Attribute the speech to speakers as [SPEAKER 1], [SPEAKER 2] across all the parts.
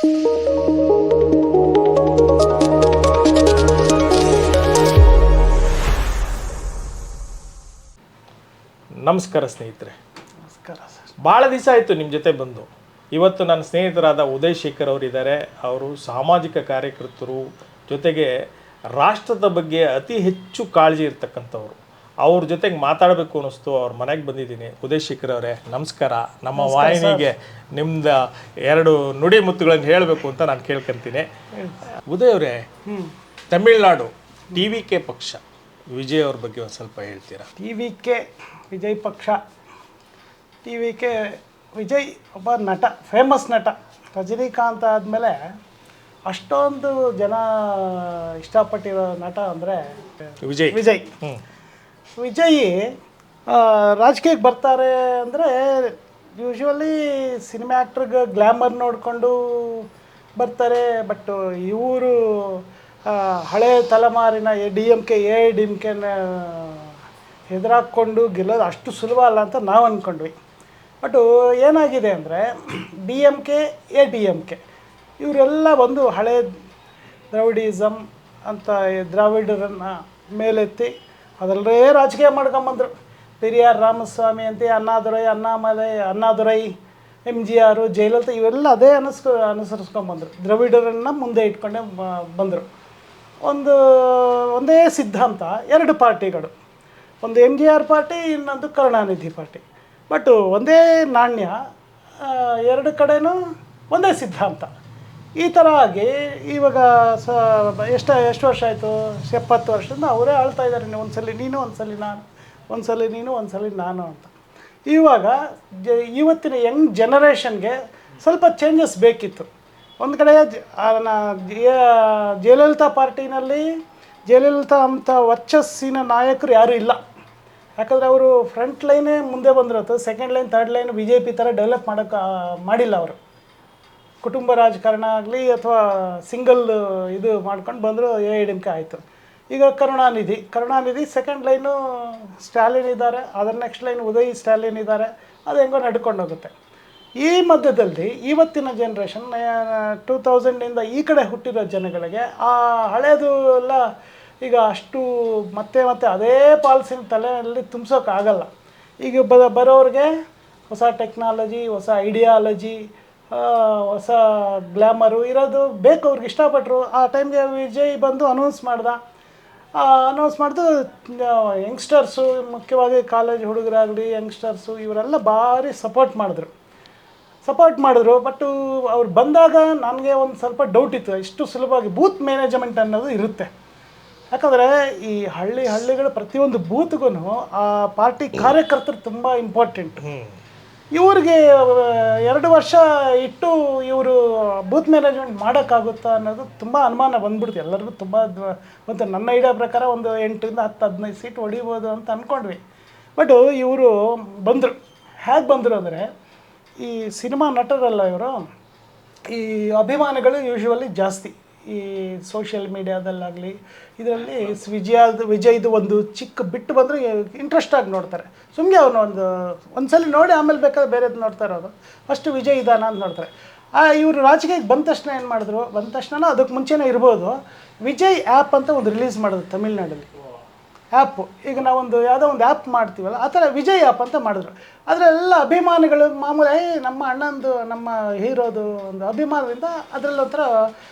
[SPEAKER 1] ನಮಸ್ಕಾರ ಸ್ನೇಹಿತರೆ.
[SPEAKER 2] ನಮಸ್ಕಾರ ಸರ್.
[SPEAKER 1] ಭಾಳ ದಿವಸ ಆಯಿತು ನಿಮ್ಮ ಜೊತೆ ಬಂದು. ಇವತ್ತು ನನ್ನ ಸ್ನೇಹಿತರಾದ ಉದಯ್ ಶೇಖರ್ ಅವರಿದ್ದಾರೆ. ಅವರು ಸಾಮಾಜಿಕ ಕಾರ್ಯಕರ್ತರು, ಜೊತೆಗೆ ರಾಷ್ಟ್ರದ ಬಗ್ಗೆ ಅತಿ ಹೆಚ್ಚು ಕಾಳಜಿ ಇರ್ತಕ್ಕಂಥವ್ರು. ಅವ್ರ ಜೊತೆಗೆ ಮಾತಾಡಬೇಕು ಅನ್ನಿಸ್ತು, ಅವ್ರ ಮನೆಗೆ ಬಂದಿದ್ದೀನಿ. ಉದಯ್ ಶೇಖರ್ ಅವರೇ ನಮಸ್ಕಾರ. ನಮ್ಮ ವಾಹಿನಿಗೆ ನಿಮ್ದು 2 ನುಡಿ ಮುತ್ತುಗಳನ್ನು ಹೇಳಬೇಕು ಅಂತ ನಾನು ಕೇಳ್ಕೊಂತೀನಿ. ಉದಯ್ ಅವರೇ, ತಮಿಳುನಾಡು TVK ಪಕ್ಷ ವಿಜಯ್ ಅವ್ರ ಬಗ್ಗೆ ಒಂದು ಸ್ವಲ್ಪ ಹೇಳ್ತೀರಾ?
[SPEAKER 2] TVK ವಿಜಯ್ ಪಕ್ಷ. TVK ವಿಜಯ್ ಒಬ್ಬ ನಟ, ಫೇಮಸ್ ನಟ. ರಜನಿಕಾಂತ್ ಆದಮೇಲೆ ಅಷ್ಟೊಂದು ಜನ ಇಷ್ಟಪಟ್ಟಿರೋ ನಟ ಅಂದರೆ
[SPEAKER 1] ವಿಜಯ್.
[SPEAKER 2] ವಿಜಯ್ ರಾಜಕೀಯಕ್ಕೆ ಬರ್ತಾರೆ ಅಂದರೆ ಯೂಶ್ವಲಿ ಸಿನಿಮಾ ಆ್ಯಕ್ಟ್ರಿಗೆ ಗ್ಲ್ಯಾಮರ್ ನೋಡಿಕೊಂಡು ಬರ್ತಾರೆ. ಬಟ್ ಇವರು ಹಳೆ ತಲೆಮಾರಿನ DMK AIDMKನ ಹೆದರಾಕ್ಕೊಂಡು ಗೆಲ್ಲೋದು ಅಷ್ಟು ಸುಲಭ ಅಲ್ಲ ಅಂತ ನಾವು ಅಂದ್ಕೊಂಡ್ವಿ. ಬಟ್ ಏನಾಗಿದೆ ಅಂದರೆ DMK ADMK ಇವರೆಲ್ಲ ಒಂದು ಹಳೆ ದ್ರಾವಿಡಿಸಮ್ ಅಂತ ದ್ರಾವಿಡರನ್ನು ಮೇಲೆತ್ತಿ ಅದರಲ್ಲೇ ರಾಜಕೀಯ ಮಾಡ್ಕೊಂಬಂದರು. ಪೆರಿಯಾರ್ ರಾಮಸ್ವಾಮಿ ಅಂತ ಅಣ್ಣಾದುರೈ MGR ಜಯಲಲಿತಾ ಇವೆಲ್ಲ ಅದೇ ಅನುಸರಿಸ್ಕೊಂಬಂದರು. ದ್ರಾವಿಡರನ್ನು ಮುಂದೆ ಇಟ್ಕೊಂಡೇ ಬಂದರು. ಒಂದೇ ಸಿದ್ಧಾಂತ, 2 ಪಾರ್ಟಿಗಳು, ಒಂದು MGR ಪಾರ್ಟಿ, ಇನ್ನೊಂದು ಕರುಣಾನಿಧಿ ಪಾರ್ಟಿ. ಬಟ್ ಒಂದೇ ನಾಣ್ಯ, 2 ಕಡೆನೂ ಒಂದೇ ಸಿದ್ಧಾಂತ. ಈ ಥರ ಆಗಿ ಇವಾಗ ಎಷ್ಟು ವರ್ಷ ಆಯಿತು? 70 ವರ್ಷದಿಂದ ಅವರೇ ಆಳ್ತಾ ಇದ್ದಾರೆ. ಒಂದ್ಸಲಿ ನೀನು, ಒಂದ್ಸಲಿ ನಾನು, ಒಂದ್ಸಲಿ ನೀನು, ಒಂದ್ಸಲಿ ನಾನು ಅಂತ. ಇವಾಗ ಇವತ್ತಿನ ಯಂಗ್ ಜನರೇಷನ್ಗೆ ಸ್ವಲ್ಪ ಚೇಂಜಸ್ ಬೇಕಿತ್ತು. ಒಂದು ಕಡೆ ಜಯಲಲಿತಾ ಪಾರ್ಟಿನಲ್ಲಿ ಜಯಲಲಿತಾ ಅಂತ ವರ್ಚಸ್ಸಿನ ನಾಯಕರು ಯಾರೂ ಇಲ್ಲ. ಯಾಕಂದರೆ ಅವರು ಫ್ರಂಟ್ ಲೈನೇ ಮುಂದೆ ಬಂದಿರೋದು, second line, third line BJP ಥರ ಡೆವಲಪ್ ಮಾಡಿಲ್ಲ ಅವರು. ಕುಟುಂಬ ರಾಜಕಾರಣ ಆಗಲಿ ಅಥವಾ ಸಿಂಗಲ್ ಇದು ಮಾಡ್ಕೊಂಡು ಬಂದರು. AIDMK ಆಯಿತು. ಈಗ ಕರುಣಾನಿಧಿ ಸೆಕೆಂಡ್ ಲೈನು ಸ್ಟಾಲಿನ್ ಇದ್ದಾರೆ, ಅದರ ನೆಕ್ಸ್ಟ್ ಲೈನ್ ಉದಯ್ ಸ್ಟಾಲಿನ್ ಇದ್ದಾರೆ. ಅದು ಹೆಂಗೋ ನಡ್ಕೊಂಡು ಹೋಗುತ್ತೆ. ಈ ಮಧ್ಯದಲ್ಲಿ ಇವತ್ತಿನ ಜನ್ರೇಷನ್ 2000ಇಂದ ಈ ಕಡೆ ಹುಟ್ಟಿರೋ ಜನಗಳಿಗೆ ಆ ಹಳೇದು ಎಲ್ಲ ಈಗ ಅಷ್ಟು ಮತ್ತೆ ಅದೇ ಪಾಲಿಸಿನ ತಲೆಯಲ್ಲಿ ತುಂಬಿಸೋಕ್ಕಾಗಲ್ಲ. ಈಗ ಬರೋರಿಗೆ ಹೊಸ ಟೆಕ್ನಾಲಜಿ, ಹೊಸ ಐಡಿಯಾಲಜಿ, ಹೊಸ ಗ್ಲ್ಯಾಮರು ಇರೋದು ಬೇಕು. ಅವ್ರಿಗೆ ಇಷ್ಟಪಟ್ಟರು. ಆ ಟೈಮ್ಗೆ ವಿಜಯ್ ಬಂದು ಅನೌನ್ಸ್ ಮಾಡಿದು ಯಂಗ್ಸ್ಟರ್ಸು, ಮುಖ್ಯವಾಗಿ ಕಾಲೇಜ್ ಹುಡುಗರಾಗಲಿ, ಯಂಗ್ಸ್ಟರ್ಸು ಇವರೆಲ್ಲ ಭಾರಿ ಸಪೋರ್ಟ್ ಮಾಡಿದ್ರು. ಬಟ್ ಅವ್ರು ಬಂದಾಗ ನನಗೆ ಒಂದು ಸ್ವಲ್ಪ ಡೌಟ್ ಇತ್ತು. ಇಷ್ಟು ಸುಲಭವಾಗಿ ಬೂತ್ ಮ್ಯಾನೇಜ್ಮೆಂಟ್ ಅನ್ನೋದು ಇರುತ್ತೆ. ಯಾಕಂದರೆ ಈ ಹಳ್ಳಿಗಳ ಪ್ರತಿಯೊಂದು ಬೂತ್ಗೂ ಆ ಪಾರ್ಟಿ ಕಾರ್ಯಕರ್ತರು ತುಂಬ ಇಂಪಾರ್ಟೆಂಟ್. ಇವ್ರಿಗೆ 2 ವರ್ಷ ಇಟ್ಟು ಇವರು ಬೂತ್ ಮ್ಯಾನೇಜ್ಮೆಂಟ್ ಮಾಡೋಕ್ಕಾಗುತ್ತಾ ಅನ್ನೋದು ತುಂಬ ಅನುಮಾನ ಬಂದ್ಬಿಡ್ತು ಎಲ್ಲರಿಗೂ. ಮತ್ತು ನನ್ನ ಐಡಿಯಾ ಪ್ರಕಾರ ಒಂದು 8ರಿಂದ 10-15 ಸೀಟ್ ಹೊಡಿಬೋದು ಅಂತ ಅಂದ್ಕೊಂಡ್ವಿ. ಬಟ್ ಇವರು ಬಂದರು. ಹೇಗೆ ಬಂದರು ಅಂದರೆ, ಈ ಸಿನಿಮಾ ನಟರಲ್ಲ ಇವರು, ಈ ಅಭಿಮಾನಿಗಳು ಯೂಶ್ವಲಿ ಜಾಸ್ತಿ ಈ ಸೋಷಿಯಲ್ ಮೀಡಿಯಾದಲ್ಲಾಗಲಿ ಇದರಲ್ಲಿ ವಿಜಯ್ದು ಒಂದು ಚಿಕ್ಕ ಬಿಟ್ಟು ಬಂದರೆ ಇಂಟ್ರೆಸ್ಟಾಗಿ ನೋಡ್ತಾರೆ. ಸುಮ್ಮನೆ ಅವ್ರನ್ನ ಒಂದ್ಸಲಿ ನೋಡಿ ಆಮೇಲೆ ಬೇಕಾದ್ರೆ ಬೇರೆದು ನೋಡ್ತಾರೆ. ಅವರು ಫಸ್ಟು ವಿಜಯ್ ಇದಾನ ಅಂತ ನೋಡ್ತಾರೆ. ಇವರು ರಾಜಕೀಯಕ್ಕೆ ಬಂದ ತಕ್ಷಣ ಅದಕ್ಕೆ ಮುಂಚೆನೇ ಇರ್ಬೋದು, ವಿಜಯ್ ಆ್ಯಪ್ ಅಂತ ಒಂದು ರಿಲೀಸ್ ಮಾಡಿದ್ರು ತಮಿಳ್ನಾಡಲ್ಲಿ. ಆ್ಯಪು ಈಗ ನಾವೊಂದು ಯಾವುದೋ ಒಂದು ಆ್ಯಪ್ ಮಾಡ್ತೀವಲ್ಲ, ಆ ಥರ ವಿಜಯ್ ಆ್ಯಪ್ ಅಂತ ಮಾಡಿದ್ರು. ಅದರೆಲ್ಲ ಅಭಿಮಾನಿಗಳು ಮಾಮೂಲಿ ನಮ್ಮ ಅಣ್ಣಂದು, ನಮ್ಮ ಹೀರೋದು ಒಂದು ಅಭಿಮಾನದಿಂದ ಅದರಲ್ಲಿ ಒಂಥರ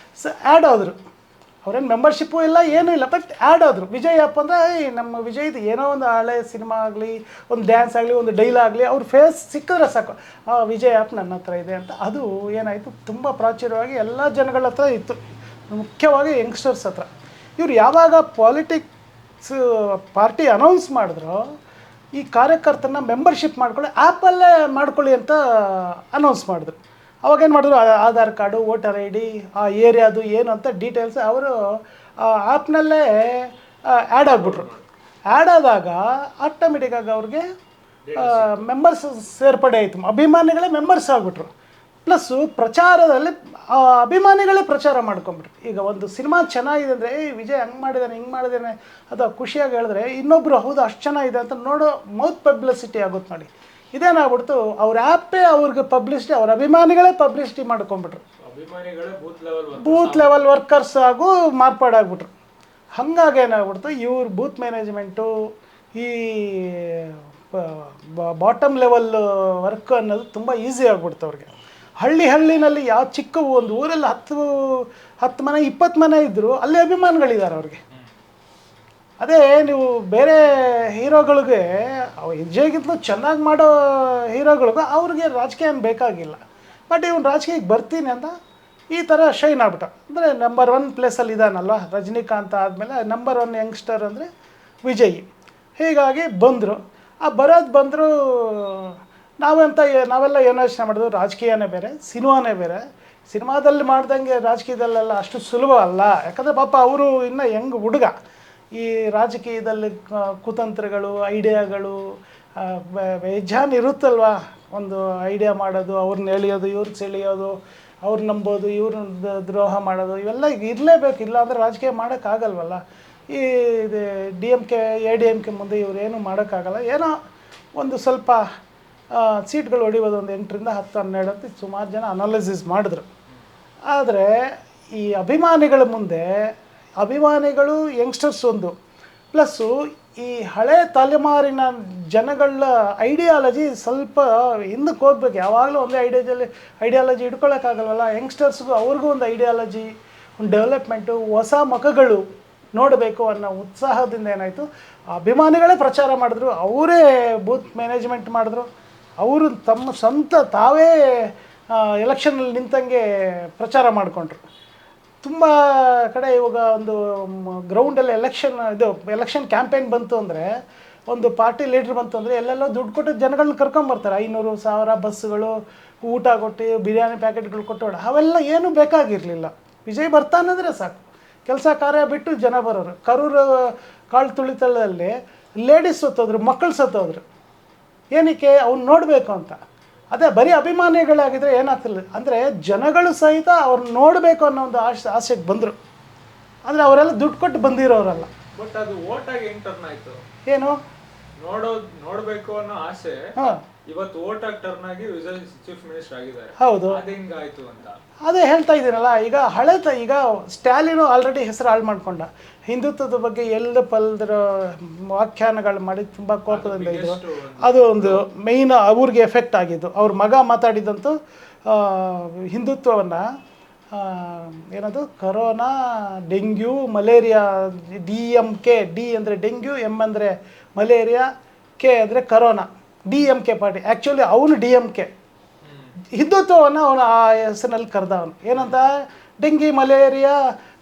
[SPEAKER 2] ಆ್ಯಡ್ ಆದರು. ಅವ್ರೇನು ಮೆಂಬರ್ಶಿಪ್ಪು ಇಲ್ಲ, ಏನೂ ಇಲ್ಲ, ಬಟ್ ಆ್ಯಡ್ ಆದರು. ವಿಜಯ್ ಆ್ಯಪ್ ಅಂದರೆ ನಮ್ಮ ವಿಜಯ್ದು ಏನೋ ಒಂದು ಹಳೆ ಸಿನಿಮಾ ಆಗಲಿ, ಒಂದು ಡ್ಯಾನ್ಸ್ ಆಗಲಿ, ಒಂದು ಡೈಲಾಗಲಿ ಅವ್ರ ಫೇಸ್ ಸಿಕ್ಕಿದ್ರೆ ಸಾಕು, ವಿಜಯ್ ಆ್ಯಪ್ ನನ್ನ ಹತ್ರ ಇದೆ ಅಂತ. ಅದು ಏನಾಯಿತು, ತುಂಬ ಪ್ರಾಚುರ್ಯವಾಗಿ ಎಲ್ಲ ಜನಗಳ ಹತ್ರ ಇತ್ತು, ಮುಖ್ಯವಾಗಿ ಯಂಗ್ಸ್ಟರ್ಸ್ ಹತ್ರ. ಇವ್ರು ಯಾವಾಗ ಪಾರ್ಟಿ ಅನೌನ್ಸ್ ಮಾಡಿದ್ರು, ಈ ಕಾರ್ಯಕರ್ತನ ಮೆಂಬರ್ಶಿಪ್ ಮಾಡ್ಕೊಳ್ಳಿ, ಆ್ಯಪಲ್ಲೇ ಮಾಡ್ಕೊಳ್ಳಿ ಅಂತ ಅನೌನ್ಸ್ ಮಾಡಿದ್ರು. ಅವಾಗೇನು ಮಾಡಿದ್ರು, ಆಧಾರ್ ಕಾರ್ಡು, ವೋಟರ್ ID, ಆ ಏರಿಯಾದು ಏನು ಅಂತ ಡೀಟೇಲ್ಸ್ ಅವರು ಆ್ಯಪ್ನಲ್ಲೇ ಆ್ಯಡ್ ಆಗಿಬಿಟ್ರು. ಆ್ಯಡ್ ಆದಾಗ ಆಟೋಮೆಟಿಕ್ಕಾಗಿ ಅವ್ರಿಗೆ ಮೆಂಬರ್ಸ್ ಸೇರ್ಪಡೆ ಆಯಿತು. ಅಭಿಮಾನಿಗಳೇ ಮೆಂಬರ್ಸ್ ಆಗಿಬಿಟ್ರು. ಪ್ಲಸ್ಸು ಪ್ರಚಾರದಲ್ಲಿ ಅಭಿಮಾನಿಗಳೇ ಪ್ರಚಾರ ಮಾಡ್ಕೊಂಬಿಟ್ರು. ಈಗ ಒಂದು ಸಿನಿಮಾ ಚೆನ್ನಾಗಿದೆ ಅಂದರೆ ವಿಜಯ್ ಹಂಗೆ ಮಾಡಿದ್ದಾನೆ, ಹಿಂಗೆ ಮಾಡಿದ್ದಾನೆ ಅಥವಾ ಖುಷಿಯಾಗಿ ಹೇಳಿದ್ರೆ ಇನ್ನೊಬ್ಬರು ಹೌದು ಅಷ್ಟು ಚೆನ್ನಾಗಿದೆ ಅಂತ ನೋಡೋ ಮೌತ್ ಪಬ್ಲಿಸಿಟಿ ಆಗುತ್ತೆ ನೋಡಿ. ಇದೇನಾಗ್ಬಿಡ್ತು, ಅವ್ರ ಆ್ಯಪೇ ಅವ್ರಿಗೆ ಪಬ್ಲಿಸಿಟಿ, ಅವ್ರ ಅಭಿಮಾನಿಗಳೇ ಪಬ್ಲಿಸಿಟಿ ಮಾಡ್ಕೊಂಡ್ಬಿಟ್ರು, ಬೂತ್ ಲೆವೆಲ್ ವರ್ಕರ್ಸ್ ಆಗು ಮಾರ್ಪಾಡಾಗ್ಬಿಟ್ರು. ಹಾಗಾಗಿ ಏನಾಗ್ಬಿಡ್ತು, ಇವ್ರ ಬೂತ್ ಮ್ಯಾನೇಜ್ಮೆಂಟು ಈ ಬಾಟಮ್ ಲೆವೆಲ್ ವರ್ಕ್ ಅನ್ನೋದು ತುಂಬ ಈಸಿ ಆಗ್ಬಿಡ್ತು ಅವ್ರಿಗೆ. ಹಳ್ಳಿನಲ್ಲಿ ಯಾವ ಚಿಕ್ಕ ಒಂದು ಊರಲ್ಲಿ 10 ಮನೆ 20 ಮನೆ ಇದ್ದರೂ ಅಲ್ಲಿ ಅಭಿಮಾನಿಗಳಿದ್ದಾರೆ ಅವ್ರಿಗೆ. ಅದೇ ನೀವು ಬೇರೆ ಹೀರೋಗಳಿಗೆ ವಿಜಯ್ಗಿಂತಲೂ ಚೆನ್ನಾಗಿ ಮಾಡೋ ಹೀರೋಗಳಿಗೂ ಅವ್ರಿಗೆ ರಾಜಕೀಯ ಬೇಕಾಗಿಲ್ಲ. ಬಟ್ ಇವ್ನು ರಾಜಕೀಯಕ್ಕೆ ಬರ್ತೀನಿ ಅಂತ ಈ ಥರ ಶೈನ್ ಆಗ್ಬಿಟ್ಟ. ಅಂದರೆ ನಂಬರ್ 1 ಪ್ಲೇಸಲ್ಲಿ ಇದ್ದಾನಲ್ವ, ರಜನಿಕಾಂತ್ ಆದಮೇಲೆ ನಂಬರ್ 1 ಯಂಗ್ಸ್ಟರ್ ಅಂದರೆ ವಿಜಯ್. ಹೀಗಾಗಿ ಬಂದರು. ಆ ಬಂದರು, ನಾವೆಲ್ಲ ಏನು ಯೋಚನೆ ಮಾಡಿದ್ರು, ರಾಜಕೀಯನೇ ಬೇರೆ ಸಿನಿಮಾನೇ ಬೇರೆ. ಸಿನಿಮಾದಲ್ಲಿ ಮಾಡ್ದಂಗೆ ರಾಜಕೀಯದಲ್ಲೆಲ್ಲ ಅಷ್ಟು ಸುಲಭ ಅಲ್ಲ. ಯಾಕಂದರೆ ಪಾಪ ಅವರು ಇನ್ನೂ ಹೆಂಗೆ ಹುಡುಗ, ಈ ರಾಜಕೀಯದಲ್ಲಿ ಕುತಂತ್ರಗಳು, ಐಡಿಯಾಗಳು ಬೇಜಾನ್ ಇರುತ್ತಲ್ವ. ಒಂದು ಐಡಿಯಾ ಮಾಡೋದು, ಅವ್ರನ್ನ ಎಳೆಯೋದು, ಇವ್ರಿಗೆ ಸೆಳೆಯೋದು, ಅವ್ರು ನಂಬೋದು, ಇವ್ರನ್ನ ದ್ರೋಹ ಮಾಡೋದು, ಇವೆಲ್ಲ ಇರಲೇಬೇಕು. ಇಲ್ಲ ಅಂದರೆ ರಾಜಕೀಯ ಮಾಡೋಕ್ಕಾಗಲ್ವಲ್ಲ. ಈ DMK ADMK ಮುಂದೆ ಇವರೇನು ಮಾಡೋಕ್ಕಾಗಲ್ಲ. ಏನೋ ಒಂದು ಸ್ವಲ್ಪ ಸೀಟ್ಗಳು ಹೊಡಿಬೋದು, ಒಂದು 8ರಿಂದ 10 12 ಅಂತ ಸುಮಾರು ಜನ ಅನಾಲಿಸಿಸ್ ಮಾಡಿದ್ರು. ಆದರೆ ಈ ಅಭಿಮಾನಿಗಳ ಮುಂದೆ, ಅಭಿಮಾನಿಗಳು ಯಂಗ್ಸ್ಟರ್ಸ್ ಒಂದು ಪ್ಲಸ್ಸು ಈ ಹಳೆ ತಲೆಮಾರಿನ ಜನಗಳ ಐಡಿಯಾಲಜಿ ಸ್ವಲ್ಪ ಹಿಂದಕ್ಕೆ ಹೋಗ್ಬೇಕು. ಯಾವಾಗಲೂ ಒಂದೇ ಐಡಿಯಾಲಜಿ ಇಟ್ಕೊಳ್ಳೋಕ್ಕಾಗಲ್ವಲ್ಲ. ಯಂಗ್ಸ್ಟರ್ಸ್ಗೂ ಅವ್ರಿಗೂ ಒಂದು ಐಡಿಯಾಲಜಿ, ಒಂದು ಡೆವಲಪ್ಮೆಂಟು, ಹೊಸ ಮುಖಗಳು ನೋಡಬೇಕು ಅನ್ನೋ ಉತ್ಸಾಹದಿಂದ ಏನಾಯಿತು, ಅಭಿಮಾನಿಗಳೇ ಪ್ರಚಾರ ಮಾಡಿದ್ರು, ಅವರೇ ಬೂತ್ ಮ್ಯಾನೇಜ್ಮೆಂಟ್ ಮಾಡಿದ್ರು, ಅವರು ತಮ್ಮ ಸ್ವಂತ ತಾವೇ ಎಲೆಕ್ಷನಲ್ಲಿ ನಿಂತಂಗೆ ಪ್ರಚಾರ ಮಾಡಿಕೊಂಡ್ರು. ತುಂಬ ಕಡೆ ಇವಾಗ ಒಂದು ಗ್ರೌಂಡಲ್ಲಿ ಎಲೆಕ್ಷನ್ ಕ್ಯಾಂಪೇನ್ ಬಂತು ಅಂದರೆ, ಒಂದು ಪಾರ್ಟಿ ಲೀಡ್ರ್ ಬಂತು ಅಂದರೆ ಎಲ್ಲೆಲ್ಲೋ ದುಡ್ಡು ಕೊಟ್ಟು ಜನಗಳನ್ನ ಕರ್ಕೊಂಬರ್ತಾರೆ. 500,000 ಬಸ್ಸುಗಳು, ಊಟ ಕೊಟ್ಟು, ಬಿರಿಯಾನಿ ಪ್ಯಾಕೆಟ್ಗಳು ಕೊಟ್ಟು, ಅವೆಲ್ಲ ಏನೂ ಬೇಕಾಗಿರಲಿಲ್ಲ. ವಿಜಯ್ ಬರ್ತಾನಂದರೆ ಸಾಕು, ಕೆಲಸ ಕಾರ್ಯ ಬಿಟ್ಟು ಜನ ಬರೋರು. ಕರೂರು ಕಾಳು ತುಳಿತದಲ್ಲಿ ಲೇಡೀಸ್ ಸತ್ತೋದ್ರು, ಮಕ್ಕಳು ಸತ್ತೋದ್ರು. ಏನಕ್ಕೆ? ಅವ್ನು ನೋಡಬೇಕು ಅಂತ. ಅದೇ ಬರೀ ಅಭಿಮಾನಿಗಳಾಗಿದ್ದರೆ ಏನಾಗ್ತಿಲ್ಲ ಅಂದರೆ, ಜನಗಳು ಸಹಿತ ಅವ್ರನ್ನ ನೋಡಬೇಕು ಅನ್ನೋ ಒಂದು ಆಸೆಗೆ ಬಂದರು. ಅಂದರೆ ಅವರೆಲ್ಲ ದುಡ್ಡು ಕೊಟ್ಟು ಬಂದಿರೋರಲ್ಲ.
[SPEAKER 3] ಬಟ್ ಅದು ಓಟಾಗಿ ಹೆಂಗ್ ಟರ್ನ್ ಆಯ್ತು?
[SPEAKER 2] ಏನು
[SPEAKER 3] ನೋಡಬೇಕು ಅನ್ನೋ ಆಸೆ ಇವತ್ತು ಓಟಾಗಿ ಟರ್ನ್ ಆಗಿ ವಿಜಯ್ ಚೀಫ್ ಮಿನಿಸ್ಟರ್ ಆಗಿದ್ದಾರೆ.
[SPEAKER 2] ಹೌದು,
[SPEAKER 3] ಅದು ಹೆಂಗಾಯ್ತು ಅಂತ
[SPEAKER 2] ಅದೇ ಹೇಳ್ತಾ ಇದ್ದೀನಲ್ಲ. ಈಗ ಈಗ ಸ್ಟ್ಯಾಲಿನು ಆಲ್ರೆಡಿ ಹೆಸರು ಹಾಳು ಮಾಡ್ಕೊಂಡ. ಹಿಂದುತ್ವದ ಬಗ್ಗೆ ಪಲ್ದ್ರ ವ್ಯಾಖ್ಯಾನಗಳು ಮಾಡಿ ತುಂಬ ಕೋಪದಿಂದ ಇದ್ರು. ಅದು ಒಂದು ಮೇಯ್ನ್ ಅವ್ರಿಗೆ ಎಫೆಕ್ಟ್ ಆಗಿದ್ದು. ಅವ್ರ ಮಗ ಮಾತಾಡಿದಂತೂ ಹಿಂದುತ್ವವನ್ನು ಏನದು corona, dengue, malaria, DMK, D ಅಂದರೆ ಡೆಂಗ್ಯೂ, M ಅಂದರೆ ಮಲೇರಿಯಾ, K ಅಂದರೆ ಕರೋನಾ, DMK ಪಾರ್ಟಿ. ಆ್ಯಕ್ಚುಲಿ ಅವನು DMK ಹಿಂದುತ್ವವನ್ನು ಅವನು ಆ ಹೆಸರಿನಲ್ಲಿ ಕರೆದ. ಅವನು ಏನಂತ, ಡೆಂಗಿ, ಮಲೇರಿಯಾ,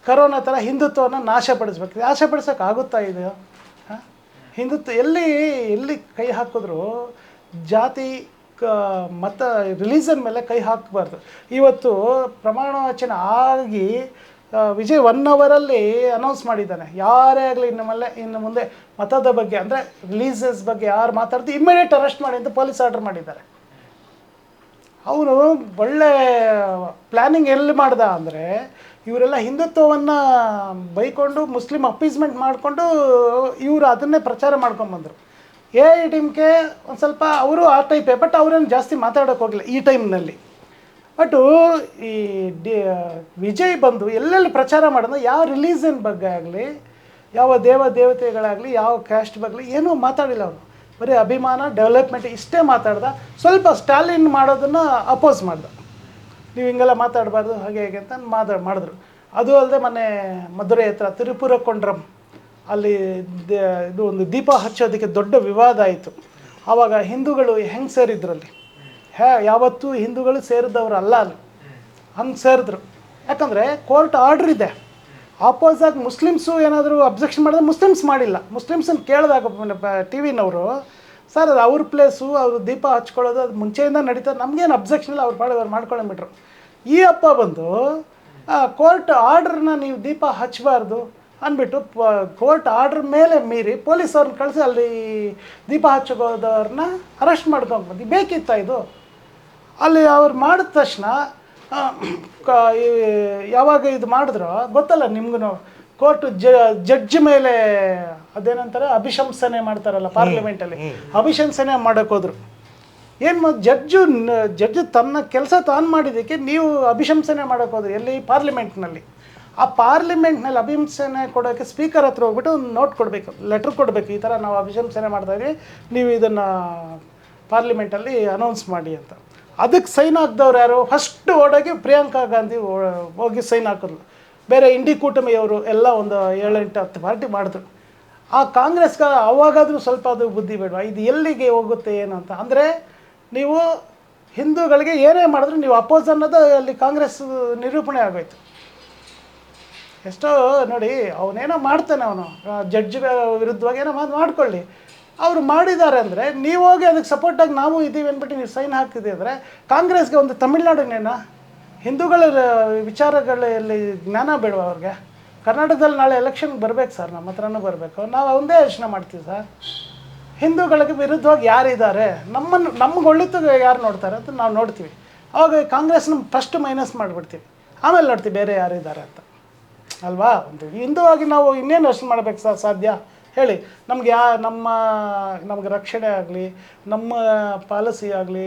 [SPEAKER 2] ಕರೋನಾ ಥರ ಹಿಂದುತ್ವವನ್ನು ನಾಶಪಡಿಸ್ಬೇಕು. ನಾಶಪಡಿಸೋಕ್ಕಾಗುತ್ತಾ ಇದು? ಹಿಂದುತ್ವ ಎಲ್ಲಿ ಕೈ ಹಾಕಿದ್ರು ಜಾತಿ ಮತ್ತು ರಿಲೀಜನ್ ಮೇಲೆ ಕೈ ಹಾಕಬಾರ್ದು. ಇವತ್ತು ಪ್ರಮಾಣ ವಚನ ಆಗಿ ವಿಜಯ್ 1 ಅವರಲ್ಲಿ ಅನೌನ್ಸ್ ಮಾಡಿದ್ದಾನೆ, ಯಾರೇ ಆಗಲಿ ಇನ್ನು ಮುಂದೆ ಮತದ ಬಗ್ಗೆ ಅಂದರೆ ರಿಲೀಜಸ್ ಬಗ್ಗೆ ಯಾರು ಮಾತಾಡ್ತೀವಿ ಇಮ್ಮಿಡಿಯೇಟ್ ಅರೆಸ್ಟ್ ಮಾಡಿ ಅಂತ ಪೊಲೀಸ್ ಆರ್ಡರ್ ಮಾಡಿದ್ದಾರೆ. ಅವನು ಒಳ್ಳೆ ಪ್ಲ್ಯಾನಿಂಗ್ ಎಲ್ಲಿ ಮಾಡ್ದ ಅಂದರೆ, ಇವರೆಲ್ಲ ಹಿಂದುತ್ವವನ್ನು ಬೈಕೊಂಡು ಮುಸ್ಲಿಮ್ ಅಪೀಸ್ಮೆಂಟ್ ಮಾಡಿಕೊಂಡು ಇವರು ಅದನ್ನೇ ಪ್ರಚಾರ ಮಾಡ್ಕೊಂಬಂದರು. AIDMK ಒಂದು ಸ್ವಲ್ಪ ಅವರು ಆ ಟೈಪೇ, ಬಟ್ ಅವರೇನು ಜಾಸ್ತಿ ಮಾತಾಡೋಕ್ಕೆ ಹೋಗಿಲ್ಲ ಈ ಟೈಮ್ನಲ್ಲಿ. ಬಟ್ಟು ಈ ವಿಜಯ್ ಬಂದು ಎಲ್ಲೆಲ್ಲಿ ಪ್ರಚಾರ ಮಾಡೋದು, ಯಾವ ರಿಲೀಜನ್ ಬಗ್ಗೆ ಆಗಲಿ, ಯಾವ ದೇವತೆಗಳಾಗಲಿ, ಯಾವ ಕ್ಯಾಸ್ಟ್ ಬಗ್ಗೆ ಏನೂ ಮಾತಾಡಿಲ್ಲ ಅವರು. ಬರೀ ಅಭಿಮಾನ, ಡೆವಲಪ್ಮೆಂಟ್ ಇಷ್ಟೇ ಮಾತಾಡ್ದ. ಸ್ವಲ್ಪ ಸ್ಟಾಲಿನ್ ಮಾಡೋದನ್ನು ಅಪೋಸ್ ಮಾಡ್ದ, ನೀವು ಹಿಂಗೆಲ್ಲ ಮಾತಾಡಬಾರ್ದು ಹಾಗೆ ಹೇಗೆ ಅಂತ ಮಾಡಿದ್ರು. ಅದು ಅಲ್ಲದೆ ಮೊನ್ನೆ ಮಧುರೈ ಹತ್ರ ತಿರುಪುರಕೊಂಡ್ರಂ ಅಲ್ಲಿ ಇದು ಒಂದು ದೀಪ ಹಚ್ಚೋದಕ್ಕೆ ದೊಡ್ಡ ವಿವಾದ ಆಯಿತು. ಆವಾಗ ಹಿಂದೂಗಳು ಹೆಂಗೆ ಸೇರಿದ್ರಲ್ಲಿ, ಯಾವತ್ತೂ ಹಿಂದೂಗಳು ಸೇರಿದವರು ಅಲ್ಲಿ ಹಂಗೆ ಸೇರಿದ್ರು. ಯಾಕಂದರೆ ಕೋರ್ಟ್ ಆರ್ಡ್ರ್ ಇದೆ. ಆಪೋಸಾಗಿ ಮುಸ್ಲಿಮ್ಸು ಏನಾದರೂ ಅಬ್ಜೆಕ್ಷನ್ ಮಾಡಿದ್ರೆ ಮುಸ್ಲಿಮ್ಸ್ ಮಾಡಿಲ್ಲ. ಮುಸ್ಲಿಮ್ಸನ್ನು ಕೇಳಿದಾಗ TVನವರು, ಸರ್ ಅದು ಅವ್ರ ಪ್ಲೇಸು, ಅವರು ದೀಪ ಹಚ್ಕೊಳ್ಳೋದು ಅದು ಮುಂಚೆಯಿಂದ ನಡೀತಾರೆ, ನಮಗೇನು ಅಬ್ಜೆಕ್ಷನ್ ಇಲ್ಲ, ಅವ್ರು ಅವ್ರು ಮಾಡ್ಕೊಂಡ್ಬಿಟ್ರು. ಈ ಅಪ್ಪ ಬಂದು ಕೋರ್ಟ್ ಆರ್ಡ್ರನ್ನ ನೀವು ದೀಪ ಹಚ್ಚಬಾರ್ದು ಅಂದ್ಬಿಟ್ಟು ಕೋರ್ಟ್ ಆರ್ಡ್ರ್ ಮೇಲೆ ಮೀರಿ ಪೊಲೀಸವ್ರನ್ನ ಕಳಿಸಿ ಅಲ್ಲಿ ದೀಪ ಹಚ್ಚೋದವ್ರನ್ನ ಅರೆಸ್ಟ್ ಮಾಡ್ಕೊಂಡ್ಬಂದು ಬೇಕಿತ್ತ ಇದು? ಅಲ್ಲಿ ಅವ್ರು ಮಾಡಿದ ತಕ್ಷಣ ಯಾವಾಗ ಇದು ಮಾಡಿದ್ರೋ ಗೊತ್ತಲ್ಲ ನಿಮ್ಗೂ, ಕೋರ್ಟ್ ಜಡ್ಜ್ ಮೇಲೆ ಅದೇನಂತಾರೆ ಅಭಿಶಂಸನೆ ಮಾಡ್ತಾರಲ್ಲ ಪಾರ್ಲಿಮೆಂಟಲ್ಲಿ, ಅಭಿಶಂಸನೆ ಮಾಡೋಕ್ಕೋದ್ರು. ಏನು ಜಡ್ಜು ತನ್ನ ಕೆಲಸ ತಾನು ಮಾಡಿದ್ದಕ್ಕೆ ನೀವು ಅಭಿಶಂಸನೆ ಮಾಡೋಕ್ಕೆ ಹೋದ್ರಿ ಎಲ್ಲಿ ಪಾರ್ಲಿಮೆಂಟ್ನಲ್ಲಿ. ಆ ಪಾರ್ಲಿಮೆಂಟ್ನಲ್ಲಿ ಅಭಿಶಂಸನೆ ಕೊಡೋಕ್ಕೆ ಸ್ಪೀಕರ್ ಹತ್ರ ಹೋಗ್ಬಿಟ್ಟು ಒಂದು ನೋಟ್ ಕೊಡಬೇಕು, ಲೆಟ್ರ್ ಕೊಡಬೇಕು, ಈ ಥರ ನಾವು ಅಭಿಶಂಸನೆ ಮಾಡ್ತಾಯಿದ್ವಿ, ನೀವು ಇದನ್ನು ಪಾರ್ಲಿಮೆಂಟಲ್ಲಿ ಅನೌನ್ಸ್ ಮಾಡಿ ಅಂತ. ಅದಕ್ಕೆ ಸೈನ್ ಹಾಕ್ದವ್ರು ಯಾರು? ಫಸ್ಟ್ ಓಡೋಗಿ ಪ್ರಿಯಾಂಕಾ ಗಾಂಧಿ ಹೋಗಿ ಸೈನ್ ಹಾಕಿದ್ರು. ಬೇರೆ ಇಂಡಿ ಕೂಟಮಿಯವರು ಎಲ್ಲ ಒಂದು 7-8-10 ಪಾರ್ಟಿ ಮಾಡಿದ್ರು. ಆ ಕಾಂಗ್ರೆಸ್ಗೆ ಅವಾಗಾದರೂ ಸ್ವಲ್ಪ ಅದು ಬುದ್ಧಿ ಬೇಡವಾ, ಇದು ಎಲ್ಲಿಗೆ ಹೋಗುತ್ತೆ ಏನು ಅಂತ. ಅಂದರೆ ನೀವು ಹಿಂದೂಗಳಿಗೆ ಏನೇ ಮಾಡಿದ್ರು ನೀವು ಅಪೋಸ್ ಅನ್ನೋದು ಅಲ್ಲಿ ಕಾಂಗ್ರೆಸ್ ನಿರೂಪಣೆ ಆಗೋಯ್ತು. ಎಷ್ಟೋ ನೋಡಿ, ಅವನೇನೋ ಮಾಡ್ತಾನೆ, ಅವನು ಜಡ್ಜ್ ವಿರುದ್ಧವಾಗಿ ಏನೋ ಮಾಡ್ಕೊಳ್ಳಿ, ಅವರು ಮಾಡಿದ್ದಾರೆ ಅಂದರೆ ನೀವು ಹೋಗಿ ಅದಕ್ಕೆ ಸಪೋರ್ಟಾಗಿ ನಾವು ಇದ್ದೀವಿ ಅಂದ್ಬಿಟ್ಟು ನೀವು ಸೈನ್ ಹಾಕ್ತಿದ್ದೀವಿ ಅಂದರೆ ಕಾಂಗ್ರೆಸ್ಗೆ ಒಂದು ತಮಿಳ್ನಾಡಿನೇನೋ ಹಿಂದೂಗಳ ವಿಚಾರಗಳಲ್ಲಿ ಜ್ಞಾನ ಬೇಡವಾ ಅವ್ರಿಗೆ? ಕರ್ನಾಟಕದಲ್ಲಿ ನಾಳೆ ಎಲೆಕ್ಷನ್ಗೆ ಬರಬೇಕು ಸರ್, ನಮ್ಮ ಹತ್ರನೂ ಬರಬೇಕು, ನಾವು ಒಂದೇ ಯೋಚನೆ ಮಾಡ್ತೀವಿ ಸರ್. ಹಿಂದೂಗಳಿಗೆ ವಿರುದ್ಧವಾಗಿ ಯಾರಿದ್ದಾರೆ, ನಮ್ಗೆ ಒಳ್ಳಿತು ಯಾರು ನೋಡ್ತಾರೆ ಅಂತ ನಾವು ನೋಡ್ತೀವಿ. ಅವಾಗ ಕಾಂಗ್ರೆಸ್ನ ಫಸ್ಟ್ ಮೈನಸ್ ಮಾಡಿಬಿಡ್ತೀವಿ, ಆಮೇಲೆ ನೋಡ್ತೀವಿ ಬೇರೆ ಯಾರಿದ್ದಾರೆ ಅಂತ ಅಲ್ವಾ. ಒಂದು ಹಿಂದೂವಾಗಿ ನಾವು ಇನ್ನೇನು ಯೋಚನೆ ಮಾಡಬೇಕು ಸರ್ ಸಾಧ್ಯ ಹೇಳಿ? ನಮ್ಗೆ ನಮ್ಗೆ ರಕ್ಷಣೆ ಆಗಲಿ, ನಮ್ಮ ಪಾಲಿಸಿ ಆಗಲಿ,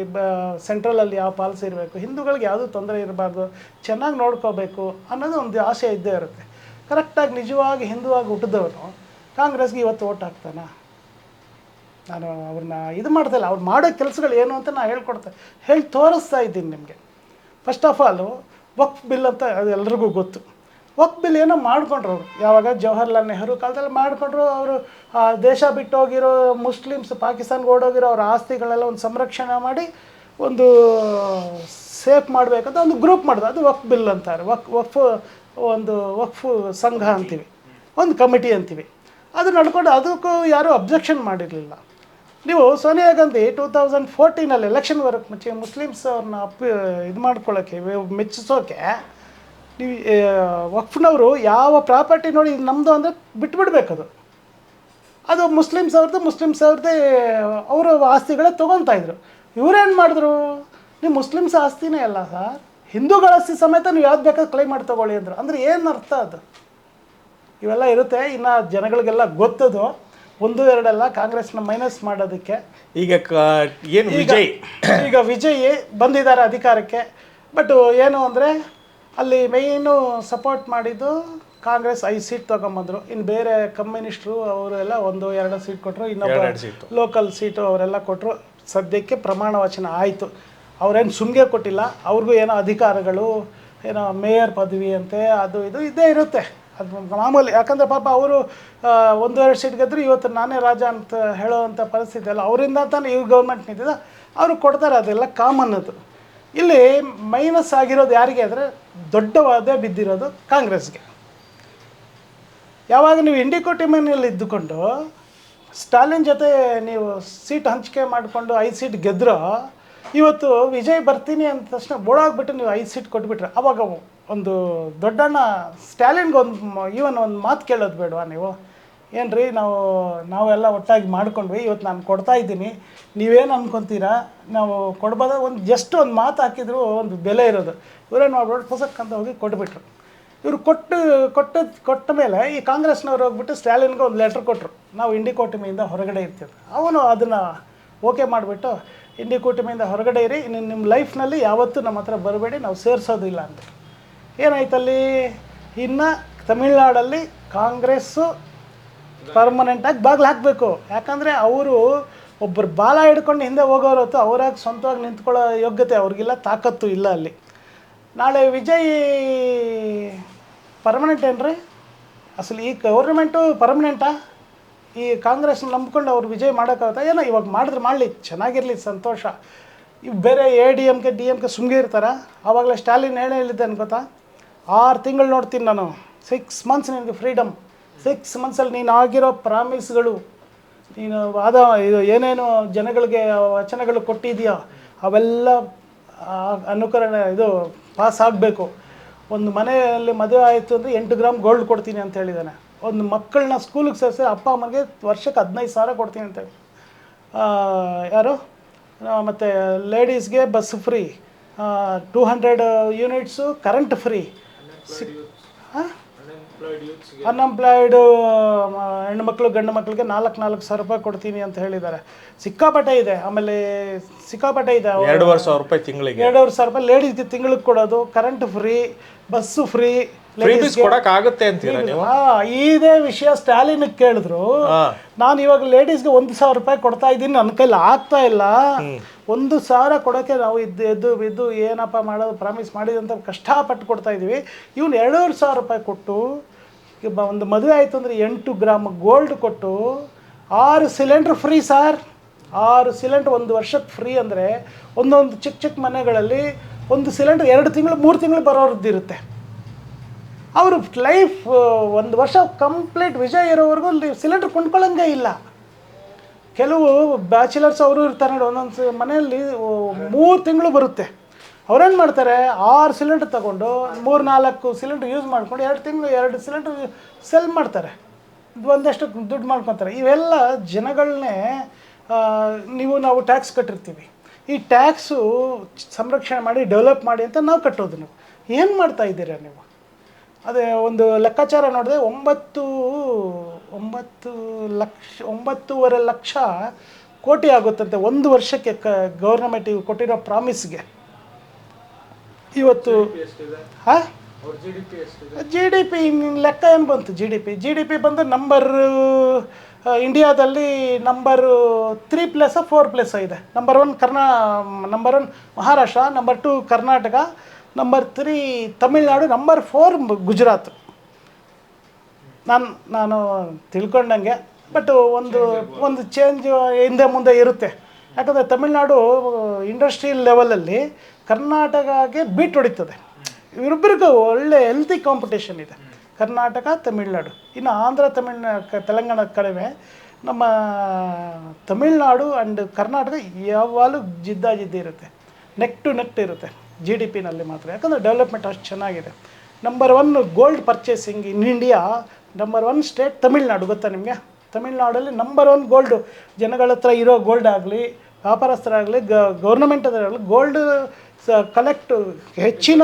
[SPEAKER 2] ಸೆಂಟ್ರಲಲ್ಲಿ ಯಾವ ಪಾಲಿಸಿ ಇರಬೇಕು, ಹಿಂದೂಗಳಿಗೆ ಯಾವುದೂ ತೊಂದರೆ ಇರಬಾರ್ದು, ಚೆನ್ನಾಗಿ ನೋಡ್ಕೋಬೇಕು ಅನ್ನೋದು ಒಂದು ಆಸೆ ಇದ್ದೇ ಇರುತ್ತೆ. ಕರೆಕ್ಟಾಗಿ ನಿಜವಾಗಿ ಹಿಂದೂವಾಗಿ ಹುಟ್ಟಿದವನು ಕಾಂಗ್ರೆಸ್ಗೆ ಇವತ್ತು ಓಟ್ ಹಾಕ್ತಾನೆ? ನಾನು ಅವ್ರನ್ನ ಇದು ಮಾಡ್ತಾಯಿಲ್ಲ, ಅವ್ರು ಮಾಡೋ ಕೆಲಸಗಳು ಏನು ಅಂತ ನಾನು ಹೇಳಿ ತೋರಿಸ್ತಾ ಇದ್ದೀನಿ ನಿಮಗೆ. First of all Waqf bill ಅಂತ ಅದು ಎಲ್ರಿಗೂ ಗೊತ್ತು. ವಕ್ಫ್ ಬಿಲ್ ಏನೋ ಮಾಡ್ಕೊಂಡ್ರು ಅವರು, ಯಾವಾಗ ಜವಾಹರ್ಲಾಲ್ ನೆಹರು ಕಾಲದಲ್ಲಿ ಮಾಡಿಕೊಂಡ್ರು. ಅವರು ದೇಶ ಬಿಟ್ಟು ಹೋಗಿರೋ ಮುಸ್ಲಿಮ್ಸ್ ಪಾಕಿಸ್ತಾನ್ಗೆ ಓಡೋಗಿರೋ ಅವ್ರ ಆಸ್ತಿಗಳೆಲ್ಲ ಒಂದು ಸಂರಕ್ಷಣೆ ಮಾಡಿ ಒಂದು ಸೇಫ್ ಮಾಡಬೇಕಂತ ಒಂದು ಗ್ರೂಪ್ ಮಾಡಿದ್ರು, ಅದು ವಕ್ಫ್ ಬಿಲ್ ಅಂತಾರೆ. ವಕ್ಫ್ ಸಂಘ ಅಂತೀವಿ, ಒಂದು ಕಮಿಟಿ ಅಂತೀವಿ. ಅದು ನಡ್ಕೊಂಡು ಅದಕ್ಕೂ ಯಾರೂ ಅಬ್ಜೆಕ್ಷನ್ ಮಾಡಿರಲಿಲ್ಲ. ನೀವು ಸೋನಿಯಾ ಗಾಂಧಿ 2014 ಎಲೆಕ್ಷನ್ ಬರೋಕ್ಕೆ ಮುಂಚೆ ಮುಸ್ಲಿಮ್ಸ್ ಅವ್ರನ್ನ ಇದು ಮಾಡ್ಕೊಳ್ಳೋಕ್ಕೆ ಮೆಚ್ಚಿಸೋಕೆ ನೀವು ವಕ್ಫ್ನವರು ಯಾವ ಪ್ರಾಪರ್ಟಿ ನೋಡಿ ಇದು ನಮ್ಮದು ಅಂದರೆ ಬಿಟ್ಬಿಡ್ಬೇಕದು. ಅದು ಮುಸ್ಲಿಮ್ಸ್ ಅವ್ರದ್ದೇ ಅವರು ಆಸ್ತಿಗಳೇ ತೊಗೊತಾಯಿದ್ರು. ಇವರೇನು ಮಾಡಿದ್ರು? ನೀವು ಮುಸ್ಲಿಮ್ಸ್ ಆಸ್ತಿನೇ ಅಲ್ಲ ಸರ್, ಹಿಂದೂಗಳ ಆಸ್ತಿ ಸಮೇತ ನೀವು ಯಾವ್ದು ಬೇಕಾದ್ರೆ ಕ್ಲೈಮ್ ಮಾಡಿ ತೊಗೊಳ್ಳಿ ಅಂದರು. ಅಂದರೆ ಏನು ಅರ್ಥ ಅದು? ಇವೆಲ್ಲ ಇರುತ್ತೆ. ಇನ್ನು ಜನಗಳಿಗೆಲ್ಲ ಗೊತ್ತದು, 1-2 ಕಾಂಗ್ರೆಸ್ನ ಮೈನಸ್ ಮಾಡೋದಕ್ಕೆ. ಈಗ ವಿಜಯ್ ಬಂದಿದ್ದಾರೆ ಅಧಿಕಾರಕ್ಕೆ. ಬಟ್ ಏನು ಅಂದರೆ ಅಲ್ಲಿ ಮೇಯ್ನು ಸಪೋರ್ಟ್ ಮಾಡಿದ್ದು ಕಾಂಗ್ರೆಸ್ 5 ಸೀಟ್ ತೊಗೊಂಬಂದರು. ಇನ್ನು ಬೇರೆ ಕಮ್ಯುನಿಸ್ಟ್ರು ಅವರೆಲ್ಲ 1-2 ಸೀಟ್ ಕೊಟ್ಟರು, ಇನ್ನೊಬ್ಬ ಲೋಕಲ್ ಸೀಟು ಅವರೆಲ್ಲ ಕೊಟ್ಟರು. ಸದ್ಯಕ್ಕೆ ಪ್ರಮಾಣ ವಚನ ಆಯಿತು. ಅವರೇನು ಸುಮ್ಗೆ ಕೊಟ್ಟಿಲ್ಲ, ಅವ್ರಿಗೂ ಏನೋ ಅಧಿಕಾರಗಳು, ಏನೋ ಮೇಯರ್ ಪದವಿ ಅಂತೆ, ಅದು ಇದು ಇದ್ದೇ ಇರುತ್ತೆ, ಅದು ಮಾಮೂಲಿ. ಯಾಕಂದರೆ ಪಾಪ ಅವರು 1-2 ಸೀಟ್ ಗೆದ್ದರು, ಇವತ್ತು ನಾನೇ ರಾಜ ಅಂತ ಹೇಳೋವಂಥ ಪರಿಸ್ಥಿತಿ ಅಲ್ಲ, ಅವರಿಂದ ತಾನೇ ಇವ್ರು ಗೌರ್ಮೆಂಟ್ ನಿಂತಿದೆ, ಅವರು ಕೊಡ್ತಾರೆ, ಅದೆಲ್ಲ ಕಾಮನ್. ಅದು ಇಲ್ಲಿ ಮೈನಸ್ ಆಗಿರೋದು ಯಾರಿಗೆ ಅಂದರೆ ದೊಡ್ಡವಾದೇ ಬಿದ್ದಿರೋದು ಕಾಂಗ್ರೆಸ್ಗೆ. ಯಾವಾಗ ನೀವು ಇಂಡಿಕೋ ಟೀಮಿನಲ್ಲಿ ಇದ್ದುಕೊಂಡು ಸ್ಟಾಲಿನ್ ಜೊತೆ ನೀವು ಸೀಟ್ ಹಂಚಿಕೆ ಮಾಡಿಕೊಂಡು 5 ಸೀಟ್ ಗೆದ್ರೋ, ಇವತ್ತು ವಿಜಯ್ ಬರ್ತೀನಿ ಅಂದ ತಕ್ಷಣ ಬೋಡಾಗ್ಬಿಟ್ಟು ನೀವು 5 ಸೀಟ್ ಕೊಟ್ಬಿಟ್ರೆ, ಅವಾಗ ಒಂದು ದೊಡ್ಡಣ್ಣ ಸ್ಟಾಲಿನ್ಗೆ ಒಂದು ಮಾತು ಕೇಳೋದು ಬೇಡವಾ ನೀವು? ಏನ್ರಿ ನಾವೆಲ್ಲ ಒಟ್ಟಾಗಿ ಮಾಡ್ಕೊಂಡ್ವಿ, ಇವತ್ತು ನಾನು ಕೊಡ್ತಾ ಇದ್ದೀನಿ, ನೀವೇನು ಅನ್ಕೊತೀರಾ, ನಾವು ಕೊಡ್ಬೋದ? ಜಸ್ಟ್ ಒಂದು ಮಾತು ಹಾಕಿದ್ರು ಒಂದು ಬೆಲೆ ಇರೋದು. ಇವರೇನು ಮಾಡ್ಬಿಟ್ಟು ಪುಸ್ತಕಂತ ಹೋಗಿ ಕೊಟ್ಬಿಟ್ರು. ಇವರು ಕೊಟ್ಟ ಮೇಲೆ ಈ ಕಾಂಗ್ರೆಸ್ನವ್ರು ಹೋಗ್ಬಿಟ್ಟು ಸ್ಟಾಲಿನ್ಗೆ ಒಂದು ಲೆಟ್ರ್ ಕೊಟ್ಟರು, ನಾವು ಇಂಡಿ ಕೂಟಮಿಯಿಂದ ಹೊರಗಡೆ ಇರ್ತೀವಿ. ಅವನು ಅದನ್ನು ಓಕೆ ಮಾಡಿಬಿಟ್ಟು ಇಂಡಿ ಕೂಟಮಿಯಿಂದ ಹೊರಗಡೆ ಇರಿ, ನಿಮ್ಮ ಲೈಫ್ನಲ್ಲಿ ಯಾವತ್ತೂ ನಮ್ಮ ಹತ್ರ ಬರಬೇಡಿ, ನಾವು ಸೇರಿಸೋದಿಲ್ಲ ಅಂತ. ಏನಾಯ್ತಲ್ಲಿ? ಇನ್ನು ತಮಿಳ್ನಾಡಲ್ಲಿ ಕಾಂಗ್ರೆಸ್ಸು ಪರ್ಮನೆಂಟಾಗಿ ಬಾಗಿಲು ಹಾಕಬೇಕು. ಯಾಕಂದರೆ ಅವರು ಒಬ್ಬರು ಬಾಲ ಹಿಡ್ಕೊಂಡು ಹಿಂದೆ ಹೋಗೋರು ಹೊತ್ತು ಅವರಾಗಿ ಸ್ವಂತವಾಗಿ ನಿಂತ್ಕೊಳ್ಳೋ ಯೋಗ್ಯತೆ ಅವ್ರಿಗಿಲ್ಲ, ತಾಕತ್ತು ಇಲ್ಲ ಅಲ್ಲಿ. ನಾಳೆ ವಿಜಯ್ ಪರ್ಮನೆಂಟ್ ಏನ್ರಿ? ಅಸಲು ಈ ಗೌರ್ಮೆಂಟು ಪರ್ಮನೆಂಟಾ? ಈ ಕಾಂಗ್ರೆಸ್ನ ನಂಬ್ಕೊಂಡು ಅವ್ರು ವಿಜಯ್ ಮಾಡೋಕ್ಕಾಗತ್ತಾ? ಏನೋ ಇವಾಗ ಮಾಡಿದ್ರೆ ಮಾಡಲಿ, ಚೆನ್ನಾಗಿರಲಿ, ಸಂತೋಷ. ಇವು ಬೇರೆ ADMK DMK ಸುಮ್ಮನೆ ಇರ್ತಾರ? ಆವಾಗಲೇ ಸ್ಟಾಲಿನ್ ಹೇಳಿದ್ದೆ ಅನ್ಕೋತಾ, 6 ತಿಂಗಳು ನೋಡ್ತೀನಿ ನಾನು, 6 ಮಂತ್ಸ್ ನಿನಗೆ ಫ್ರೀಡಮ್, 6 ಮಂತ್ಸಲ್ಲಿ ನೀನು ಆಗಿರೋ ಪ್ರಾಮಿಸ್ಗಳು, ನೀನು ಇದು ಏನೇನು ಜನಗಳಿಗೆ ವಚನಗಳು ಕೊಟ್ಟಿದೆಯೋ ಅವೆಲ್ಲ ಅನುಕರಣೆ ಇದು ಪಾಸ್ ಆಗಬೇಕು. ಒಂದು ಮನೆಯಲ್ಲಿ ಮದುವೆ ಆಯಿತು ಅಂದರೆ 8 ಗ್ರಾಮ್ ಗೋಲ್ಡ್ ಕೊಡ್ತೀನಿ ಅಂತ ಹೇಳಿದ್ದಾನೆ. ಒಂದು ಮಕ್ಕಳನ್ನ ಸ್ಕೂಲಿಗೆ ಸೇರಿಸಿ ಅಪ್ಪ ಅಮ್ಮನಿಗೆ ವರ್ಷಕ್ಕೆ 15,000 ಕೊಡ್ತೀನಿ ಅಂತೇಳಿ. ಯಾರು ಮತ್ತು ಲೇಡೀಸ್ಗೆ bus free, 200 units current free.
[SPEAKER 3] Unemployed ಯೂತ್ಸ್ಗೆ
[SPEAKER 2] ಅನ್ಎಂಪ್ಲಾಯ್ಡು ಹೆಣ್ಮಕ್ಳು ಗಂಡು ಮಕ್ಕಳಿಗೆ 4,000 ರೂಪಾಯಿ ಕೊಡ್ತೀನಿ ಅಂತ ಹೇಳಿದ್ದಾರೆ. ಸಿಕ್ಕಾಪಟ್ಟೆ ಇದೆ. ಆಮೇಲೆ ಸಿಕ್ಕಾಪಟ್ಟೆ ಇದೆ.
[SPEAKER 1] 2,500 ರೂಪಾಯಿ ತಿಂಗಳಿಗೆ,
[SPEAKER 2] 2,500 ರೂಪಾಯಿ ಲೇಡೀಸ್ಗೆ ತಿಂಗಳಿಗೆ ಕೊಡೋದು, ಕರೆಂಟ್ ಫ್ರೀ, ಬಸ್ಸು ಫ್ರೀ.
[SPEAKER 1] ಫ್ರೀಬೀಸ್ ಕೊಡಕ್ ಆಗುತ್ತೆ ಅಂತೀರಾ ನೀವು?
[SPEAKER 2] ಇದೇ ವಿಷಯ ಸ್ಟಾಲಿನ್ ಕೇಳಿದ್ರು. ನಾನು ಇವಾಗ ಲೇಡೀಸ್ಗೆ 1,000 ರೂಪಾಯಿ ಕೊಡ್ತಾ ಇದ್ದೀನಿ, ನನ್ನ ಕೈಲಿ ಆಗ್ತಾ ಇಲ್ಲ. 1,000 ಕೊಡೋಕ್ಕೆ ನಾವು ಎದ್ದು ಬಿದ್ದು ಏನಪ್ಪ ಮಾಡೋದು, ಪ್ರಾಮಿಸ್ ಮಾಡಿದಂತ ಕಷ್ಟಪಟ್ಟು ಕೊಡ್ತಾ ಇದ್ದೀವಿ. ಇವ್ನು 2,500 ರೂಪಾಯಿ ಕೊಟ್ಟು ಒಂದು ಮದುವೆ ಆಯಿತು ಅಂದರೆ 8 ಗ್ರಾಮ್ ಗೋಲ್ಡ್ ಕೊಟ್ಟು 6 ಸಿಲಿಂಡ್ರ್ ಫ್ರೀ ಸರ್. 6 ಸಿಲಿಂಡ್ರ್ 1 ವರ್ಷಕ್ಕೆ ಫ್ರೀ ಅಂದರೆ ಒಂದೊಂದು ಚಿಕ್ಕ ಚಿಕ್ಕ ಮನೆಗಳಲ್ಲಿ 1 ಸಿಲಿಂಡ್ರ್ 2 ತಿಂಗಳು 3 ತಿಂಗಳು ಬರೋರ್ದಿರುತ್ತೆ. ಅವರು ಲೈಫ್ 1 ವರ್ಷ ಕಂಪ್ಲೀಟ್ ವಿಜಯ್ ಇರೋವರೆಗೂ ಸಿಲಿಂಡ್ರ್ ಕೊಂಡ್ಕೊಳ್ಳೋಂಗೆ ಇಲ್ಲ. ಕೆಲವು ಬ್ಯಾಚುಲರ್ಸ್ ಅವರು ಇರ್ತಾರೆ ನೋಡಿ, ಒಂದೊಂದು ಮನೆಯಲ್ಲಿ 3 ತಿಂಗಳು ಬರುತ್ತೆ. ಅವ್ರೇನು ಮಾಡ್ತಾರೆ, 6 ಸಿಲಿಂಡ್ರ್ ತಗೊಂಡು 3-4 ಸಿಲಿಂಡ್ರ್ ಯೂಸ್ ಮಾಡ್ಕೊಂಡು 2 ತಿಂಗಳು 2 ಸಿಲಿಂಡ್ರ್ ಸೆಲ್ ಮಾಡ್ತಾರೆ. ಒಂದಷ್ಟು ದುಡ್ಡು ಮಾಡ್ಕೊತಾರೆ. ಇವೆಲ್ಲ ಜನಗಳನ್ನೇ ನಾವು ಟ್ಯಾಕ್ಸ್ ಕಟ್ಟಿರ್ತೀವಿ. ಈ ಟ್ಯಾಕ್ಸು ಸಂರಕ್ಷಣೆ ಮಾಡಿ ಡೆವಲಪ್ ಮಾಡಿ ಅಂತ ನಾವು ಕಟ್ಟೋದು. ನೀವು ಏನು ಮಾಡ್ತಾ ಇದ್ದೀರಾ ನೀವು? ಅದೇ ಒಂದು ಲೆಕ್ಕಾಚಾರ ನೋಡಿದೆ, 9.5 ಲಕ್ಷ ಕೋಟಿ ಆಗುತ್ತಂತೆ 1 ವರ್ಷಕ್ಕೆ ಗೌರ್ನಮೆಂಟ್ ಕೊಟ್ಟಿರೋ ಪ್ರಾಮಿಸ್ಗೆ. ಇವತ್ತು ಹಾಂ ಜಿ ಡಿ ಪಿ ಲೆಕ್ಕ ಏನು ಬಂತು? ಜಿ ಡಿ ಪಿ ಬಂದು ಇಂಡಿಯಾದಲ್ಲಿ ನಂಬರ್ 3 + 4 ಇದೆ. Number 1 Maharashtra, number 2 Karnataka, number 3 Tamil Nadu, number 4 Gujarat. ನಾನು ತಿಳ್ಕೊಂಡಂಗೆ. ಬಟ್ ಒಂದು ಚೇಂಜ್ ಹಿಂದೆ ಮುಂದೆ ಇರುತ್ತೆ. ಯಾಕಂದರೆ ತಮಿಳ್ನಾಡು ಇಂಡಸ್ಟ್ರಿಯಲ್ ಲೆವೆಲಲ್ಲಿ ಕರ್ನಾಟಕಗೆ ಬೀಟ್ ಹೊಡಿತದೆ. ಇವರಿಬ್ಬರಿಗೂ ಒಳ್ಳೆ ಹೆಲ್ತಿ ಕಾಂಪಿಟೇಷನ್ ಇದೆ, ಕರ್ನಾಟಕ ತಮಿಳ್ನಾಡು. ಇನ್ನು ಆಂಧ್ರ ತೆಲಂಗಾಣ ಕಡಿಮೆ. ನಮ್ಮ ತಮಿಳ್ನಾಡು ಆ್ಯಂಡ್ ಕರ್ನಾಟಕ ಯಾವಾಗಲೂ ಜಿದ್ದಿ ಇರುತ್ತೆ, ನೆಕ್ ಟು ನೆಕ್ ಇರುತ್ತೆ ಜಿ ಡಿ ಪಿನಲ್ಲಿ ಮಾತ್ರ. ಯಾಕಂದರೆ ಡೆವಲಪ್ಮೆಂಟ್ ಅಷ್ಟು ಚೆನ್ನಾಗಿದೆ. Number 1 gold purchasing in India, number 1 state Tamil Nadu. ಗೊತ್ತಾ ನಿಮಗೆ? ತಮಿಳ್ನಾಡಲ್ಲಿ ನಂಬರ್ 1 ಗೋಲ್ಡು. ಜನಗಳ ಹತ್ರ ಇರೋ ಗೋಲ್ಡ್ ಆಗಲಿ, ವ್ಯಾಪಾರಸ್ಥರಾಗಲಿ, ಗೌರ್ನಮೆಂಟ್ ಅದರಾಗಲಿ ಗೋಲ್ಡ್ ಕಲೆಕ್ಟ್ ಹೆಚ್ಚಿನ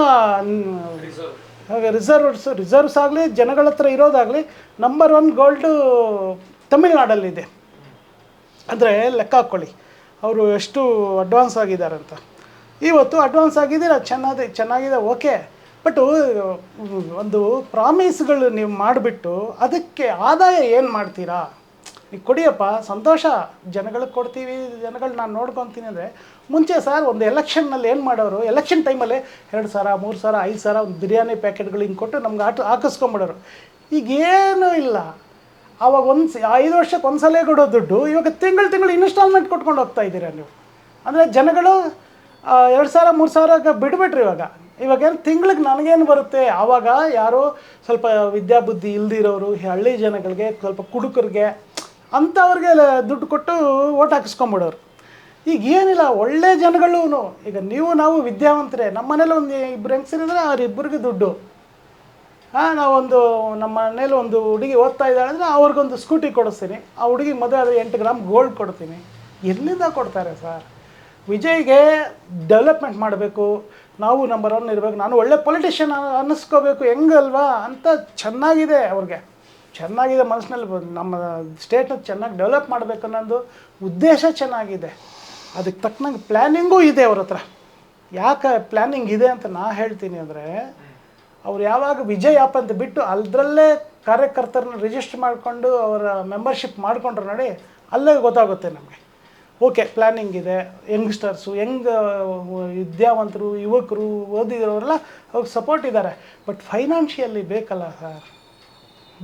[SPEAKER 2] ರಿಸರ್ವ್ಸ್ ಆಗಲಿ, ಜನಗಳ ಹತ್ರ ಇರೋದಾಗಲಿ ನಂಬರ್ 1 ಗೋಲ್ಡು ತಮಿಳ್ನಾಡಲ್ಲಿದೆ. ಅಂದರೆ ಲೆಕ್ಕ ಹಾಕ್ಕೊಳ್ಳಿ ಅವರು ಎಷ್ಟು ಅಡ್ವಾನ್ಸ್ ಆಗಿದ್ದಾರೆ ಅಂತ. ಇವತ್ತು ಅಡ್ವಾನ್ಸ್ ಆಗಿದ್ದೀರಾ, ಚೆನ್ನಾಗಿದೆ, ಓಕೆ. ಬಟ್ ಒಂದು ಪ್ರಾಮಿಸ್ಗಳು ನೀವು ಮಾಡಿಬಿಟ್ಟು ಅದಕ್ಕೆ ಆದಾಯ ಏನು ಮಾಡ್ತೀರಾ? ನೀವು ಕೊಡಿಯಪ್ಪ, ಸಂತೋಷ, ಜನಗಳಿಗೆ ಕೊಡ್ತೀವಿ, ಜನಗಳು ನಾನು ನೋಡ್ಕೊತೀನಿ ಅಂದರೆ. ಮುಂಚೆ ಸರ್ ಒಂದು ಎಲೆಕ್ಷನ್ನಲ್ಲಿ ಏನು ಮಾಡೋರು, ಎಲೆಕ್ಷನ್ ಟೈಮಲ್ಲಿ 2,000, 3,000, 5,000 ಒಂದು ಬಿರಿಯಾನಿ ಪ್ಯಾಕೆಟ್ಗಳು ಹಿಂಗೆ ಕೊಟ್ಟು ನಮ್ಗೆ ಹಾಕಿಸ್ಕೊಂಬಿಡೋರು. ಈಗೇನೂ ಇಲ್ಲ. ಆವಾಗ 5 ವರ್ಷಕ್ಕೆ ಒಂದ್ಸಲ ಕೊಡೋ ದುಡ್ಡು ಇವಾಗ ತಿಂಗಳು ಇನ್ಸ್ಟಾಲ್ಮೆಂಟ್ ಕೊಟ್ಕೊಂಡು ಹೋಗ್ತಾ ಇದ್ದೀರಾ ನೀವು. ಅಂದರೆ ಜನಗಳು 2,000, 3,000 ಬಿಡ್ಬಿಟ್ರಿ. ಇವಾಗೇನು ತಿಂಗಳಿಗೆ ನನಗೇನು ಬರುತ್ತೆ? ಆವಾಗ ಯಾರೋ ಸ್ವಲ್ಪ ವಿದ್ಯಾಬುದ್ಧಿ ಇಲ್ದಿರೋರು, ಹಳ್ಳಿ ಜನಗಳಿಗೆ, ಸ್ವಲ್ಪ ಕುಡುಕರಿಗೆ ಅಂಥವ್ರಿಗೆ ದುಡ್ಡು ಕೊಟ್ಟು ಓಟ್ ಹಾಕಿಸ್ಕೊಂಬಿಡೋರು. ಈಗ ಏನಿಲ್ಲ, ಒಳ್ಳೆ ಜನಗಳು. ಈಗ ನಾವು ವಿದ್ಯಾವಂತರೇ. ನಮ್ಮ ಮನೇಲಿ ಒಂದು 2 ಹೆಂಗಸರಿದ್ರೆ ಅವರಿಬ್ಬರಿಗೆ ದುಡ್ಡು. ನಮ್ಮ ಮನೇಲಿ ಒಂದು ಹುಡುಗಿ ಓದ್ತಾ ಇದ್ದಾಳೆ ಅಂದರೆ ಅವ್ರಿಗೊಂದು ಸ್ಕೂಟಿ ಕೊಡಿಸ್ತೀನಿ. ಆ ಹುಡುಗಿಗೆ ಮದುವೆ ಆದರೆ 8 ಗ್ರಾಮ್ ಗೋಲ್ಡ್ ಕೊಡ್ತೀನಿ. ಎಲ್ಲಿಂದ ಕೊಡ್ತಾರೆ ಸರ್? ವಿಜಯ್ಗೆ ಡೆವಲಪ್ಮೆಂಟ್ ಮಾಡಬೇಕು, ನಾವು ನಂಬರ್ 1 ಇರಬೇಕು, ನಾನು ಒಳ್ಳೆ ಪೊಲಿಟಿಷಿಯನ್ ಅನ್ನಿಸ್ಕೋಬೇಕು, ಹೆಂಗಲ್ವಾ ಅಂತ ಚೆನ್ನಾಗಿದೆ ಅವ್ರಿಗೆ. ಚೆನ್ನಾಗಿದೆ ಮನಸ್ಸಿನಲ್ಲಿ. ನಮ್ಮ ಸ್ಟೇಟ್ನ ಚೆನ್ನಾಗಿ ಡೆವಲಪ್ ಮಾಡಬೇಕು ಅನ್ನೋದು ಉದ್ದೇಶ ಚೆನ್ನಾಗಿದೆ. ಅದಕ್ಕೆ ತಕ್ಕನಂಗೆ ಪ್ಲ್ಯಾನಿಂಗೂ ಇದೆ ಅವ್ರ ಹತ್ರ. ಯಾಕೆ ಪ್ಲ್ಯಾನಿಂಗ್ ಇದೆ ಅಂತ ನಾ ಹೇಳ್ತೀನಿ ಅಂದರೆ, ಅವ್ರು ಯಾವಾಗ ವಿಜಯ್ ಆ್ಯಪ್ ಅಂತ ಬಿಟ್ಟು ಅದರಲ್ಲೇ ಕಾರ್ಯಕರ್ತರನ್ನ ರಿಜಿಸ್ಟರ್ ಮಾಡಿಕೊಂಡು ಅವರ ಮೆಂಬರ್ಶಿಪ್ ಮಾಡಿಕೊಂಡ್ರೆ ನೋಡಿ, ಅಲ್ಲೇ ಗೊತ್ತಾಗುತ್ತೆ ನಮಗೆ. ಓಕೆ, ಪ್ಲ್ಯಾನಿಂಗ್ ಇದೆ. ಯಂಗ್ಸ್ಟರ್ಸು, ವಿದ್ಯಾವಂತರು, ಯುವಕರು, ಓದಿರೋರೆಲ್ಲ ಅವ್ರಿಗೆ ಸಪೋರ್ಟ್ ಇದ್ದಾರೆ. ಬಟ್ ಫೈನಾನ್ಷಿಯಲಿ ಬೇಕಲ್ಲ ಸರ್,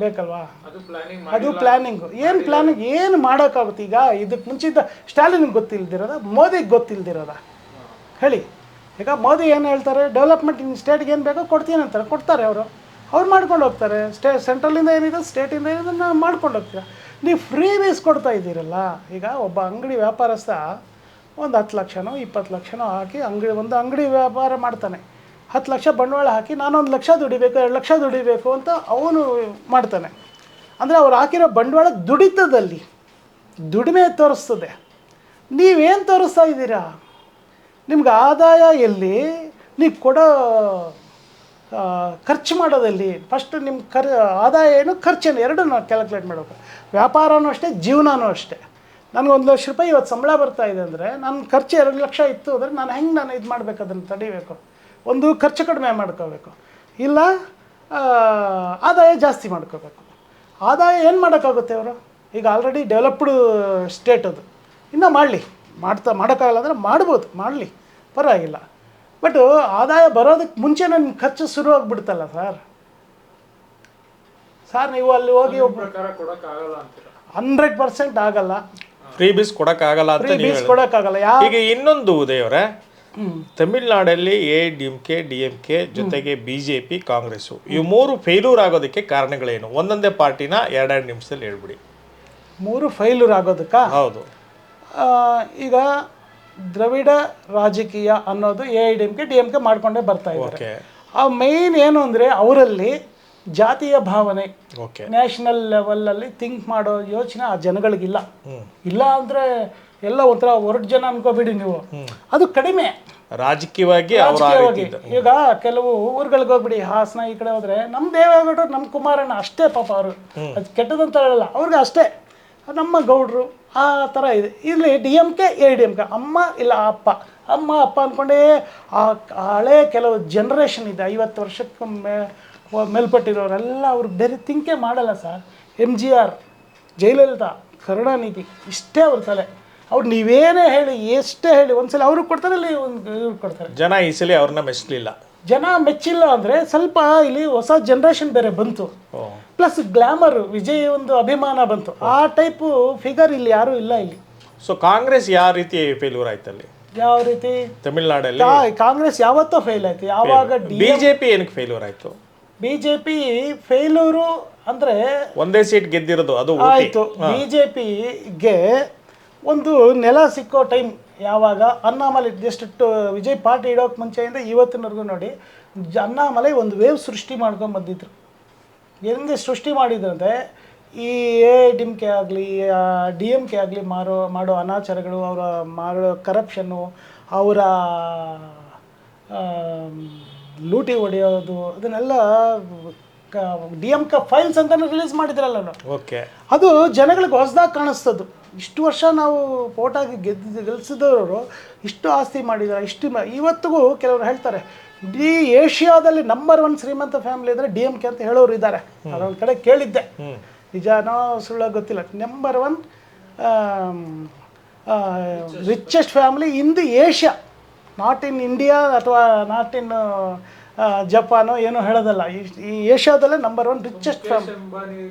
[SPEAKER 2] ಬೇಕಲ್ವಾ? ಅದು ಪ್ಲ್ಯಾನಿಂಗು. ಏನು ಪ್ಲ್ಯಾನಿಂಗ್ ಏನು ಮಾಡೋಕ್ಕಾಗುತ್ತೆ? ಈಗ ಇದಕ್ಕೆ ಮುಂಚಿದ್ದ ಸ್ಟಾಲಿನ್ಗೆ ಗೊತ್ತಿಲ್ದಿರೋದ, ಮೋದಿಗೆ ಗೊತ್ತಿಲ್ದಿರೋದ ಹೇಳಿ? ಈಗ ಮೋದಿ ಏನು ಹೇಳ್ತಾರೆ, ಡೆವಲಪ್ಮೆಂಟ್ ಇನ್ ಸ್ಟೇಟ್ಗೆ ಏನು ಬೇಕೋ ಕೊಡ್ತೀನಿ ಅಂತಾರೆ, ಕೊಡ್ತಾರೆ. ಅವ್ರು ಮಾಡ್ಕೊಂಡು ಹೋಗ್ತಾರೆ. ಸೆಂಟ್ರಲಿಂದ ಏನಿದೆ, ಸ್ಟೇಟಿಂದ ಏನಿದೆ ನಾವು ಮಾಡ್ಕೊಂಡು ಹೋಗ್ತೀರ. ನೀವು ಫ್ರೀ ಬೇಸ್ ಕೊಡ್ತಾ ಇದ್ದೀರಲ್ಲ. ಈಗ ಒಬ್ಬ ಅಂಗಡಿ ವ್ಯಾಪಾರಸ್ಥ ಒಂದು 10 ಲಕ್ಷನೋ 20 ಲಕ್ಷನೋ ಹಾಕಿ ಒಂದು ಅಂಗಡಿ ವ್ಯಾಪಾರ ಮಾಡ್ತಾನೆ. 10 ಲಕ್ಷ ಬಂಡವಾಳ ಹಾಕಿ ನಾನು 1 ಲಕ್ಷ ದುಡಿಬೇಕು, 2 ಲಕ್ಷ ದುಡಿಬೇಕು ಅಂತ ಅವನು ಮಾಡ್ತಾನೆ. ಅಂದರೆ ಅವ್ರು ಹಾಕಿರೋ ಬಂಡವಾಳ ದುಡಿತದಲ್ಲಿ ದುಡಿಮೆ ತೋರಿಸ್ತದೆ. ನೀವೇನು ತೋರಿಸ್ತಾ ಇದ್ದೀರಾ? ನಿಮ್ಗೆ ಆದಾಯ ಎಲ್ಲಿ? ನೀವು ಕೊಡೋ ಖರ್ಚು ಖರ್ಚು ಮಾಡೋದಲ್ಲಿ ಫಸ್ಟ್ ನಿಮ್ಮ ಆದಾಯ ಏನು ಖರ್ಚೇನು ಎರಡನ್ನೂ ಕ್ಯಾಲ್ಕುಲೇಟ್ ಮಾಡಬೇಕು. ವ್ಯಾಪಾರನೂ ಅಷ್ಟೇ, ಜೀವನನೂ ಅಷ್ಟೇ. ನನಗೆ 1 ಲಕ್ಷ ರೂಪಾಯಿ ಇವತ್ತು ಸಂಬಳ ಬರ್ತಾ ಇದೆ ಅಂದರೆ ನನ್ನ ಖರ್ಚು 2 ಲಕ್ಷ ಇತ್ತು ಅಂದರೆ ನಾನು ಹೆಂಗೆ ನಾನು ಇದು ಮಾಡಬೇಕು, ಅದನ್ನು ತಡಿಬೇಕು. ಒಂದು ಖರ್ಚು ಕಡಿಮೆ ಮಾಡ್ಕೋಬೇಕು, ಇಲ್ಲ ಆದಾಯ ಜಾಸ್ತಿ ಮಾಡ್ಕೋಬೇಕು. ಆದಾಯ ಏನು ಮಾಡೋಕ್ಕಾಗುತ್ತೆ ಅವರು? ಈಗ ಆಲ್ರೆಡಿ ಡೆವಲಪ್ಡ್ ಸ್ಟೇಟ್ ಅದು, ಇನ್ನೂ ಮಾಡೋಕ್ಕಾಗಲ್ಲ ಅಂದರೆ ಮಾಡ್ಬೋದು, ಮಾಡಲಿ, ಪರವಾಗಿಲ್ಲ. ಬಟ್ ಆದಾಯ ಬರೋದಕ್ಕೆ ಮುಂಚೆ ನಿಮ್ಮ ಖರ್ಚು ಶುರುವಾಗ್ಬಿಡ್ತಲ್ಲ ಸರ್ ನೀವು ಅಲ್ಲಿ ಹೋಗಿ
[SPEAKER 3] ಪ್ರಕಾರ ಕೊಡಕ್ಕಾಗಲ್ಲ ಅಂತೀರಾ?
[SPEAKER 2] 100% ಆಗಲ್ಲ.
[SPEAKER 1] ಫ್ರೀ ಬೀಸ್ ಕೊಡಕ್ಕಾಗಲ್ಲ ಅಂತ ನೀವು
[SPEAKER 2] ಬೀಸ್ ಕೊಡೋಕ್ಕಾಗಲ್ಲ.
[SPEAKER 1] ಈಗ ಇನ್ನೊಂದು ಉದಯವರೇ, ತಮಿಳ್ನಾಡಲ್ಲಿ DMK ಜೊತೆಗೆ BJP, ಕಾಂಗ್ರೆಸ್ ಇವು 3 ಫೇಲ್ಯೂರ್ ಆಗೋದಕ್ಕೆ ಕಾರಣಗಳೇನು? ಒಂದೊಂದೇ ಪಾರ್ಟಿನ 2 ನಿಮಿಷದಲ್ಲಿ ಹೇಳ್ಬಿಡಿ.
[SPEAKER 2] 3 ಫೇಲ್ಯೂರ್ ಆಗೋದಕ್ಕೆ?
[SPEAKER 1] ಹೌದು.
[SPEAKER 2] ಈಗ ದ್ರವಿಡ ರಾಜಕೀಯ ಅನ್ನೋದು AIDMK ಮಾಡ್ಕೊಂಡೇ ಬರ್ತಾ ಇದ್ದಾರೆ. ಆ ಮೇಯ್ನ್ ಏನು ಅಂದರೆ ಅವರಲ್ಲಿ ಜಾತಿಯ ಭಾವನೆ, ನ್ಯಾಷನಲ್ ಲೆವೆಲಲ್ಲಿ ಥಿಂಕ್ ಮಾಡೋ ಯೋಚನೆ ಆ ಜನಗಳಿಗಿಲ್ಲ. ಇಲ್ಲ ಅಂದರೆ ಎಲ್ಲ ಒಂಥರ ಹೊರಟು ಜನ ಅನ್ಕೋಬೇಡಿ ನೀವು, ಅದು ಕಡಿಮೆ
[SPEAKER 1] ರಾಜಕೀಯವಾಗಿ.
[SPEAKER 2] ಈಗ ಕೆಲವು ಊರುಗಳಿಗೆ ಹೋಗ್ಬಿಡಿ, ಹಾಸನ ಈ ಕಡೆ ಹೋದ್ರೆ ನಮ್ಮ ದೇವೇಗೌಡರು, ನಮ್ಮ ಕುಮಾರಣ್ಣ ಅಷ್ಟೇ ಪಾಪ, ಅವರು ಅದು ಕೆಟ್ಟದಂತ ಹೇಳಲ್ಲ, ಅವ್ರಿಗೆ ಅಷ್ಟೇ. ನಮ್ಮ ಗೌಡ್ರು ಆ ಥರ ಇದೆ. ಇಲ್ಲಿ DMK AIDMK ಅಮ್ಮ ಇಲ್ಲ ಅಪ್ಪ, ಅಮ್ಮ ಅಪ್ಪ ಅಂದ್ಕೊಂಡೇ ಆ ಹಳೆ ಕೆಲವು ಜನ್ರೇಷನ್ ಇದೆ, 50 ವರ್ಷಕ್ಕೆ ಮೇಲ್ಪಟ್ಟಿರೋರೆಲ್ಲ ಅವ್ರು ಬೇರೆ ಥಿಂಕೇ ಮಾಡಲ್ಲ ಸರ್. MGR, ಜಯಲಲಿತಾ, ಕರುಣಾನಿಧಿ ಇಷ್ಟೇ ಅವ್ರ ತಲೆ. ಅವ್ರು ನೀವೇನೇ ಹೇಳಿ, ಎಷ್ಟೇ ಹೇಳಿ, ಒಂದ್ಸಲ ಅವ್ರಿಗೆ ಕೊಡ್ತಾರೆ, ಇಲ್ಲಿ ಇವ್ರಿಗೆ ಕೊಡ್ತಾರೆ.
[SPEAKER 1] ಜನ ಈ ಸಲ ಅವ್ರನ್ನ ಮೆಚ್ಚಲಿಲ್ಲ.
[SPEAKER 2] ಜನ ಮೆಚ್ಚಿಲ್ಲ ಅಂದರೆ ಸ್ವಲ್ಪ ಇಲ್ಲಿ ಹೊಸ ಜನ್ರೇಷನ್ ಬೇರೆ ಬಂತು, ಪ್ಲಸ್ ಗ್ಲಾಮರ್, ವಿಜಯ್ ಒಂದು ಅಭಿಮಾನ ಬಂತು. ಆ ಟೈಪು ಫಿಗರ್ ಇಲ್ಲಿ ಯಾರೂ ಇಲ್ಲ ಇಲ್ಲಿ.
[SPEAKER 1] ಸೊ ಕಾಂಗ್ರೆಸ್ ಯಾವ ರೀತಿ ಫೇಲ್ಯೂರ್ ಆಯ್ತಲ್ಲಿ?
[SPEAKER 2] ಯಾವ ರೀತಿ?
[SPEAKER 1] ತಮಿಳ್ನಾಡಲ್ಲಿ
[SPEAKER 2] ಕಾಂಗ್ರೆಸ್ ಯಾವತ್ತೋ ಫೇಲ್ ಆಯ್ತು. ಯಾವಾಗ
[SPEAKER 1] BJP ಏನಕ್ಕೆ ಫೇಲ್ಯೂರ್ ಆಯ್ತು?
[SPEAKER 2] BJP ಫೇಲ್ಯೂರು ಅಂದರೆ
[SPEAKER 1] ಒಂದೇ ಸೀಟ್ ಗೆದ್ದಿರೋದು, ಅದು
[SPEAKER 2] ಆಯಿತು. BJPಗೆ ಒಂದು ನೆಲ ಸಿಕ್ಕೋ ಟೈಮ್ ಯಾವಾಗ ಅಣ್ಣಾಮಲೈ ಜಸ್ಟ್ ವಿಜಯ್ ಪಾರ್ಟಿ ಇಡೋಕೆ ಮುಂಚೆಯಿಂದ ಇವತ್ತಿನವರೆಗೂ ನೋಡಿ, ಅಣ್ಣಾಮಲೈ ಒಂದು ವೇವ್ ಸೃಷ್ಟಿ ಮಾಡ್ಕೊಂಡು ಬಂದಿದ್ರು. ಹೆಂಗೆ ಸೃಷ್ಟಿ ಮಾಡಿದ್ರಂತೆ, ಈ AIDMK ಆಗಲಿ DMK ಆಗಲಿ ಮಾಡೋ ಅನಾಚಾರಗಳು, ಅವರ ಮಾಡೋ ಕರಪ್ಷನ್ನು, ಅವರ ಲೂಟಿ ಹೊಡೆಯೋದು, ಅದನ್ನೆಲ್ಲ DMK ಫೈಲ್ಸ್ ಅಂತಲೇ ರಿಲೀಸ್ ಮಾಡಿದ್ರಲ್ಲ ನಾವು. ಅದು ಜನಗಳಿಗೆ ಹೊಸದಾಗಿ ಕಾಣಿಸ್ತದ್ದು. ಇಷ್ಟು ವರ್ಷ ನಾವು ಓಟಾಗಿ ಗೆಲ್ಸಿದವರು ಇಷ್ಟು ಆಸ್ತಿ ಮಾಡಿದ್ದಾರೆ, ಇವತ್ತಿಗೂ ಕೆಲವರು ಹೇಳ್ತಾರೆ ಇಡೀ ಏಷ್ಯಾದಲ್ಲಿ ನಂಬರ್ 1 ಶ್ರೀಮಂತ ಫ್ಯಾಮಿಲಿ ಅಂದರೆ DMK ಅಂತ ಹೇಳೋರು ಇದ್ದಾರೆ. ಅದೊಂದು ಕಡೆ ಕೇಳಿದ್ದೆ, ನಿಜನೋ ಸುಳ್ಳ ಗೊತ್ತಿಲ್ಲ. Number 1 richest family in the Asia, not in India ಅಥವಾ ನಾಟ್ ಇನ್ ಜಪಾನು, ಏನೋ ಹೇಳೋದಲ್ಲ, ಈ ಏಷ್ಯಾದಲ್ಲೇ ನಂಬರ್ 1 ರಿಚೆಸ್ಟ್ ಫ್ಯಾಮಿಲಿ.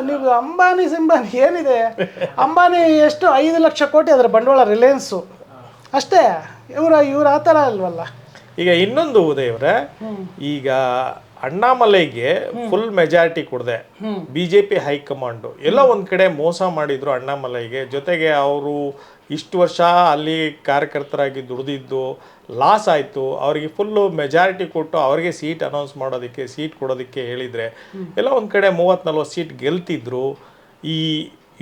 [SPEAKER 2] ನೀವು ಅಂಬಾನಿ ಸಿಂಬಾನಿ ಏನಿದೆ, ಅಂಬಾನಿ ಎಷ್ಟು 5 ಲಕ್ಷ ಕೋಟಿ ಅದರ ಬಂಡವಾಳ, ರಿಲಯನ್ಸು ಅಷ್ಟೇ. ಇವ್ರು ಆ ಥರ ಅಲ್ವಲ್ಲ.
[SPEAKER 1] ಈಗ ಇನ್ನೊಂದು ಉದಯವ್ರೆ, ಈಗ ಅಣ್ಣಾಮಲೈಗೆ ಫುಲ್ ಮೆಜಾರಿಟಿ ಕೊಡದೆ BJP ಹೈಕಮಾಂಡು ಎಲ್ಲ ಒಂದ್ ಕಡೆ ಮೋಸ ಮಾಡಿದ್ರು ಅಣ್ಣಾಮಲೈಗೆ. ಜೊತೆಗೆ ಅವರು ಇಷ್ಟು ವರ್ಷ ಅಲ್ಲಿ ಕಾರ್ಯಕರ್ತರಾಗಿ ದುಡಿದಿದ್ದು ಲಾಸ್ ಆಯಿತು. ಅವರಿಗೆ ಫುಲ್ಲು ಮೆಜಾರಿಟಿ ಕೊಟ್ಟು ಅವರಿಗೆ ಸೀಟ್ ಅನೌನ್ಸ್ ಮಾಡೋದಕ್ಕೆ, ಸೀಟ್ ಕೊಡೋದಕ್ಕೆ ಹೇಳಿದರೆ ಎಲ್ಲ ಒಂದು ಕಡೆ 30-40 ಸೀಟ್ ಗೆಲ್ತಿದ್ರು. ಈ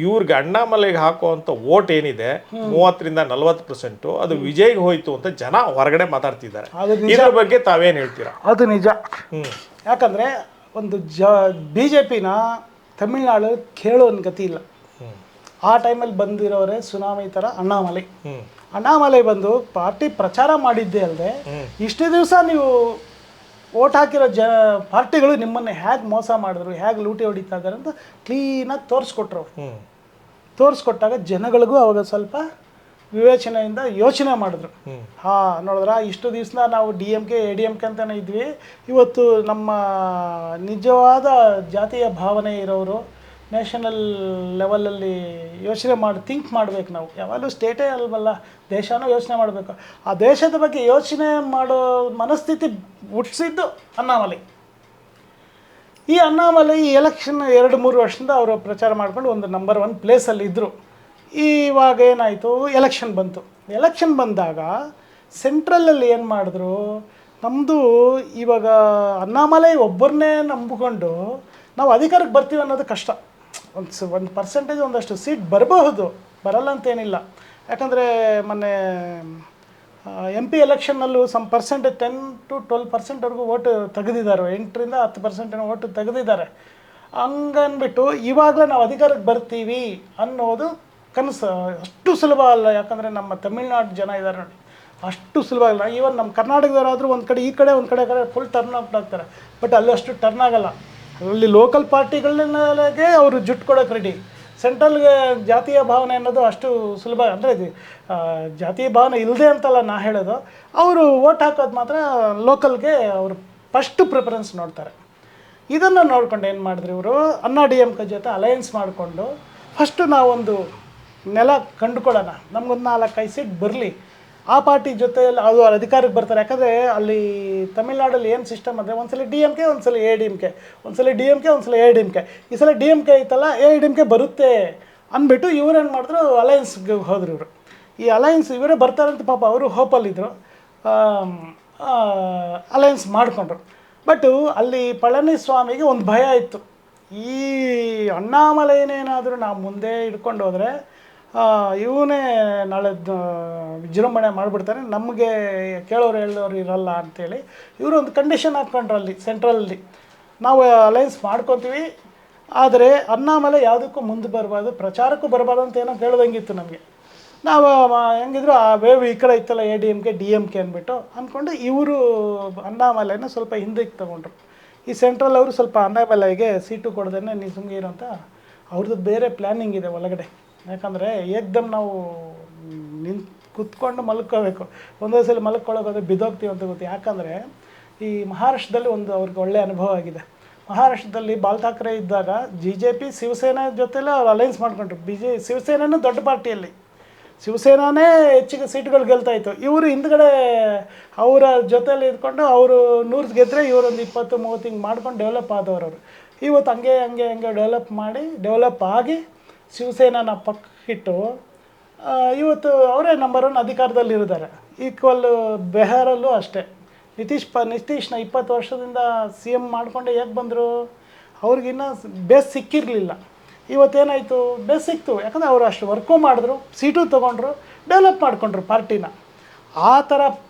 [SPEAKER 1] ಇವ್ರಿಗೆ ಅಣ್ಣಾಮಲೈಗೆ ಹಾಕುವಂಥ ವೋಟ್ ಏನಿದೆ 30-40% ಅದು ವಿಜಯ್ಗೆ ಹೋಯ್ತು ಅಂತ ಜನ ಹೊರಗಡೆ ಮಾತಾಡ್ತಿದ್ದಾರೆ. ಇದ್ರ ಬಗ್ಗೆ ತಾವೇನು ಹೇಳ್ತೀರಾ?
[SPEAKER 2] ಅದು ನಿಜ. ಯಾಕಂದರೆ ಒಂದು BJPನ ತಮಿಳ್ನಾಡು ಕೇಳೋ ಗತಿ ಇಲ್ಲ. ಆ ಟೈಮಲ್ಲಿ ಬಂದಿರೋರೆ ಸುನಾಮಿ ಥರ ಅಣ್ಣಾಮಲೈ ಬಂದು ಪಾರ್ಟಿ ಪ್ರಚಾರ ಮಾಡಿದ್ದೇ ಅಲ್ಲದೆ ಇಷ್ಟು ದಿವಸ ನೀವು ಓಟ್ ಹಾಕಿರೋ ಪಾರ್ಟಿಗಳು ನಿಮ್ಮನ್ನು ಹೇಗೆ ಮೋಸ ಮಾಡಿದ್ರು, ಹೇಗೆ ಲೂಟಿ ಹೊಡಿತಾ ಇದ್ದಾರೆ ಅಂತ ಕ್ಲೀನಾಗಿ ತೋರಿಸ್ಕೊಟ್ಟಾಗ ಜನಗಳಿಗೂ ಅವಾಗ ಸ್ವಲ್ಪ ವಿವೇಚನೆಯಿಂದ ಯೋಚನೆ ಮಾಡಿದ್ರು. ನೋಡಿದ್ರ ಇಷ್ಟು ದಿವಸ ನಾವು DMK AIDMK ಅಂತಲೇ ಇದ್ವಿ, ಇವತ್ತು ನಮ್ಮ ನಿಜವಾದ ಜಾತಿಯ ಭಾವನೆ ಇರೋರು ನ್ಯಾಷನಲ್ ಲೆವೆಲಲ್ಲಿ ಯೋಚನೆ ಥಿಂಕ್ ಮಾಡಬೇಕು. ನಾವು ಯಾವಾಗಲೂ ಸ್ಟೇಟೇ ಅಲ್ವಲ್ಲ, ದೇಶನೂ ಯೋಚನೆ ಮಾಡಬೇಕು. ಆ ದೇಶದ ಬಗ್ಗೆ ಯೋಚನೆ ಮಾಡೋ ಮನಸ್ಥಿತಿ ಹುಟ್ಟಿಸಿದ್ದು ಅಣ್ಣಾಮಲೈ. ಈ ಅಣ್ಣಾಮಲೈ ಈ ಎಲೆಕ್ಷನ್ 2-3 ವರ್ಷದಿಂದ ಅವರು ಪ್ರಚಾರ ಮಾಡ್ಕೊಂಡು ಒಂದು ನಂಬರ್ 1 ಪ್ಲೇಸಲ್ಲಿ ಇದ್ದರು. ಇವಾಗ ಏನಾಯಿತು, ಎಲೆಕ್ಷನ್ ಬಂದಾಗ ಸೆಂಟ್ರಲಲ್ಲಿ ಏನು ಮಾಡಿದ್ರು, ನಮ್ಮದು ಇವಾಗ ಅಣ್ಣಾಮಲೈ ಒಬ್ಬರನ್ನೇ ನಂಬಿಕೊಂಡು ನಾವು ಅಧಿಕಾರಕ್ಕೆ ಬರ್ತೀವಿ ಅನ್ನೋದು ಕಷ್ಟ. ಒಂದು ಪರ್ಸೆಂಟೇಜ್ ಒಂದಷ್ಟು ಸೀಟ್ ಬರಬಹುದು, ಬರಲ್ಲ ಅಂತೇನಿಲ್ಲ. ಯಾಕಂದರೆ ಮೊನ್ನೆ MP ಎಲೆಕ್ಷನ್ನಲ್ಲೂ ಸಮ್ ಪರ್ಸೆಂಟ್ 10 to 12% ಓಟು ತೆಗೆದಿದ್ದಾರೆ, 8ರಿಂದ 10% ಓಟು ತೆಗೆದಿದ್ದಾರೆ. ಹಂಗನ್ಬಿಟ್ಟು ಇವಾಗಲೇ ನಾವು ಅಧಿಕಾರಕ್ಕೆ ಬರ್ತೀವಿ ಅನ್ನೋದು ಕನಸು ಅಷ್ಟು ಸುಲಭ ಅಲ್ಲ. ಯಾಕಂದರೆ ನಮ್ಮ ತಮಿಳ್ನಾಡು ಜನ ಇದ್ದಾರೆ ನೋಡಿ, ಅಷ್ಟು ಸುಲಭ ಅಲ್ಲ. ಈವನ್ ನಮ್ಮ ಕರ್ನಾಟಕದವರಾದರೂ ಒಂದು ಕಡೆ ಈ ಕಡೆ ಒಂದು ಕಡೆ ಫುಲ್ ಟರ್ನ್ ಔಟ್ ಆಗ್ತಾರೆ. ಬಟ್ ಅಲ್ಲಿ ಅಷ್ಟು ಟರ್ನ್ ಆಗಲ್ಲ. ಅಲ್ಲಿ ಲೋಕಲ್ ಪಾರ್ಟಿಗಳಿಗೆ ಅವರು ಜುಟ್ಟು ಕೊಡೋಕೆ ರೆಡಿ. ಸೆಂಟ್ರಲ್ಗೆ ಜಾತೀಯ ಭಾವನೆ ಅನ್ನೋದು ಅಷ್ಟು ಸುಲಭ ಅಂದರೆ ಜಾತೀಯ ಭಾವನೆ ಇಲ್ಲದೆ ಅಂತಲ್ಲ ನಾ ಹೇಳೋದು. ಅವರು ಓಟ್ ಹಾಕೋದು ಮಾತ್ರ ಲೋಕಲ್ಗೆ ಅವರು ಫಸ್ಟ್ ಪ್ರಿಫರೆನ್ಸ್ ನೋಡ್ತಾರೆ. ಇದನ್ನು ನೋಡ್ಕೊಂಡು ಏನು ಮಾಡಿದ್ರು ಇವರು DMK ಜೊತೆ ಅಲಯನ್ಸ್ ಮಾಡಿಕೊಂಡು ಫಸ್ಟು ನಾವೊಂದು ನೆಲ ಕಂಡುಕೊಳ್ಳೋಣ, ನಮಗೊಂದು 4-5 ಸೀಟ್ ಬರಲಿ, ಆ ಪಾರ್ಟಿ ಜೊತೆಯಲ್ಲಿ ಅದು ಅಧಿಕಾರಕ್ಕೆ ಬರ್ತಾರೆ. ಯಾಕಂದರೆ ಅಲ್ಲಿ ತಮಿಳ್ನಾಡಲ್ಲಿ ಏನು ಸಿಸ್ಟಮ್ ಅಂದರೆ ಒಂದ್ಸಲ DMK, ಒಂದ್ಸಲ ADMK, ಒಂದ್ಸಲ DMK, ಒಂದ್ಸಲ ADMK. ಈ ಸಲ DMK ಐತಲ್ಲ ADMK ಬರುತ್ತೆ ಅಂದ್ಬಿಟ್ಟು ಇವ್ರೇನು ಮಾಡಿದ್ರು, ಅಲಯನ್ಸ್ಗೆ ಹೋದ್ರು ಇವರು. ಈ ಅಲಯನ್ಸ್ ಇವರೇ ಬರ್ತಾರಂತ ಪಾಪ ಅವರು ಹೋಪಲ್ಲಿದ್ದರು, ಅಲಯನ್ಸ್ ಮಾಡಿಕೊಂಡ್ರು. ಬಟ್ಟು ಅಲ್ಲಿ ಪಳನಿಸ್ವಾಮಿಗೆ ಒಂದು ಭಯ ಇತ್ತು, ಈ ಅಣ್ಣಾಮಲೈನೇನಾದರೂ ನಾವು ಮುಂದೆ ಹಿಡ್ಕೊಂಡು ಹೋದರೆ ಇವನೇ ನಾಳೆ ವಿಜೃಂಭಣೆ ಮಾಡಿಬಿಡ್ತಾನೆ, ನಮಗೆ ಕೇಳೋರು ಹೇಳೋರು ಇರಲ್ಲ ಅಂಥೇಳಿ ಇವರು ಒಂದು ಕಂಡೀಷನ್ ಹಾಕ್ಕೊಂಡ್ರು ಅಲ್ಲಿ ಸೆಂಟ್ರಲ್ಲಿ. ನಾವು ಅಲಯನ್ಸ್ ಮಾಡ್ಕೊತೀವಿ, ಆದರೆ ಅಣ್ಣಾಮಲೈ ಯಾವುದಕ್ಕೂ ಮುಂದೆ ಬರಬಾರ್ದು, ಪ್ರಚಾರಕ್ಕೂ ಬರಬಾರ್ದು ಅಂತ ಏನೋ ಕೇಳ್ದಂಗಿತ್ತು ನಮಗೆ. ನಾವು ಹೆಂಗಿದ್ರು ಆ ವೇವ್ ಈ ಕಡೆ ಇತ್ತಲ್ಲ ADMK DMK ಅಂದ್ಬಿಟ್ಟು ಅಂದ್ಕೊಂಡು ಇವರು ಅಣ್ಣಾಮಲೈನ ಸ್ವಲ್ಪ ಹಿಂದಕ್ಕೆ ತೊಗೊಂಡ್ರು. ಈ ಸೆಂಟ್ರಲ್ ಅವರು ಸ್ವಲ್ಪ ಅಣ್ಣಾಮಲೈಗೆ ಸೀಟು ಕೊಡ್ದೇನೆ ನೀವು ಸುಮ್ಮನೆ ಇರೋ ಅಂತ ಅವ್ರದ್ದು ಬೇರೆ ಪ್ಲ್ಯಾನಿಂಗ್ ಇದೆ ಒಳಗಡೆ. ಯಾಕಂದರೆ ಏಕ್ದಮ್ ನಾವು ಕುತ್ಕೊಂಡು ಮಲ್ಕೋಬೇಕು, ಒಂದೇ ಸಲ ಮಲ್ಕೊಳ್ಳೋಕೆ ಬಿದ್ದೋಗ್ತೀವಿ ಅಂತ ಗೊತ್ತು. ಯಾಕಂದರೆ ಈ ಮಹಾರಾಷ್ಟ್ರದಲ್ಲಿ ಒಂದು ಅವ್ರಿಗೆ ಒಳ್ಳೆಯ ಅನುಭವ ಆಗಿದೆ. ಮಹಾರಾಷ್ಟ್ರದಲ್ಲಿ ಬಾಲ್ ಠಾಕ್ರೆ ಇದ್ದಾಗ JJP ಶಿವಸೇನಾ ಜೊತೆಲೇ ಅವ್ರು ಅಲಯನ್ಸ್ ಮಾಡ್ಕೊಂಡ್ರು. ಶಿವಸೇನೆನೂ ದೊಡ್ಡ ಪಾರ್ಟಿಯಲ್ಲಿ, ಶಿವಸೇನಾನೇ ಹೆಚ್ಚಿಗೆ ಸೀಟ್ಗಳು ಗೆಲ್ತಾಯಿತ್ತು. ಇವರು ಹಿಂದ್ಗಡೆ ಅವರ ಜೊತೆಯಲ್ಲಿ ಇದ್ಕೊಂಡು ಅವರು 100 ಗೆದ್ದರೆ ಇವರೊಂದು 20-30 ಹಿಂಗೆ ಮಾಡ್ಕೊಂಡು ಡೆವಲಪ್ ಆದವರು ಅವರು. ಇವತ್ತು ಹಂಗೆ ಡೆವಲಪ್ ಆಗಿ ಶಿವಸೇನಾನ ಪಕ್ಕಿಟ್ಟು ಇವತ್ತು ಅವರೇ ನಂಬರ್ 1 ಅಧಿಕಾರದಲ್ಲಿದ್ದಾರೆ. ಈಕ್ವಲ್ ಬಿಹಾರಲ್ಲೂ ಅಷ್ಟೇ. ನಿತೀಶ್ನ 20 ವರ್ಷದಿಂದ CM ಮಾಡಿಕೊಂಡೆ ಹೇಗೆ ಬಂದರು, ಅವ್ರಿಗಿನ್ನ ಬೇಸ್ ಸಿಕ್ಕಿರಲಿಲ್ಲ. ಇವತ್ತೇನಾಯಿತು, ಬೇಸ್ ಸಿಕ್ತು. ಯಾಕಂದರೆ ಅವರು ಅಷ್ಟು ವರ್ಕು ಮಾಡಿದ್ರು, ಸೀಟು ತೊಗೊಂಡ್ರು, ಡೆವಲಪ್ ಮಾಡಿಕೊಂಡ್ರು ಪಾರ್ಟಿನ. ಆ ಥರ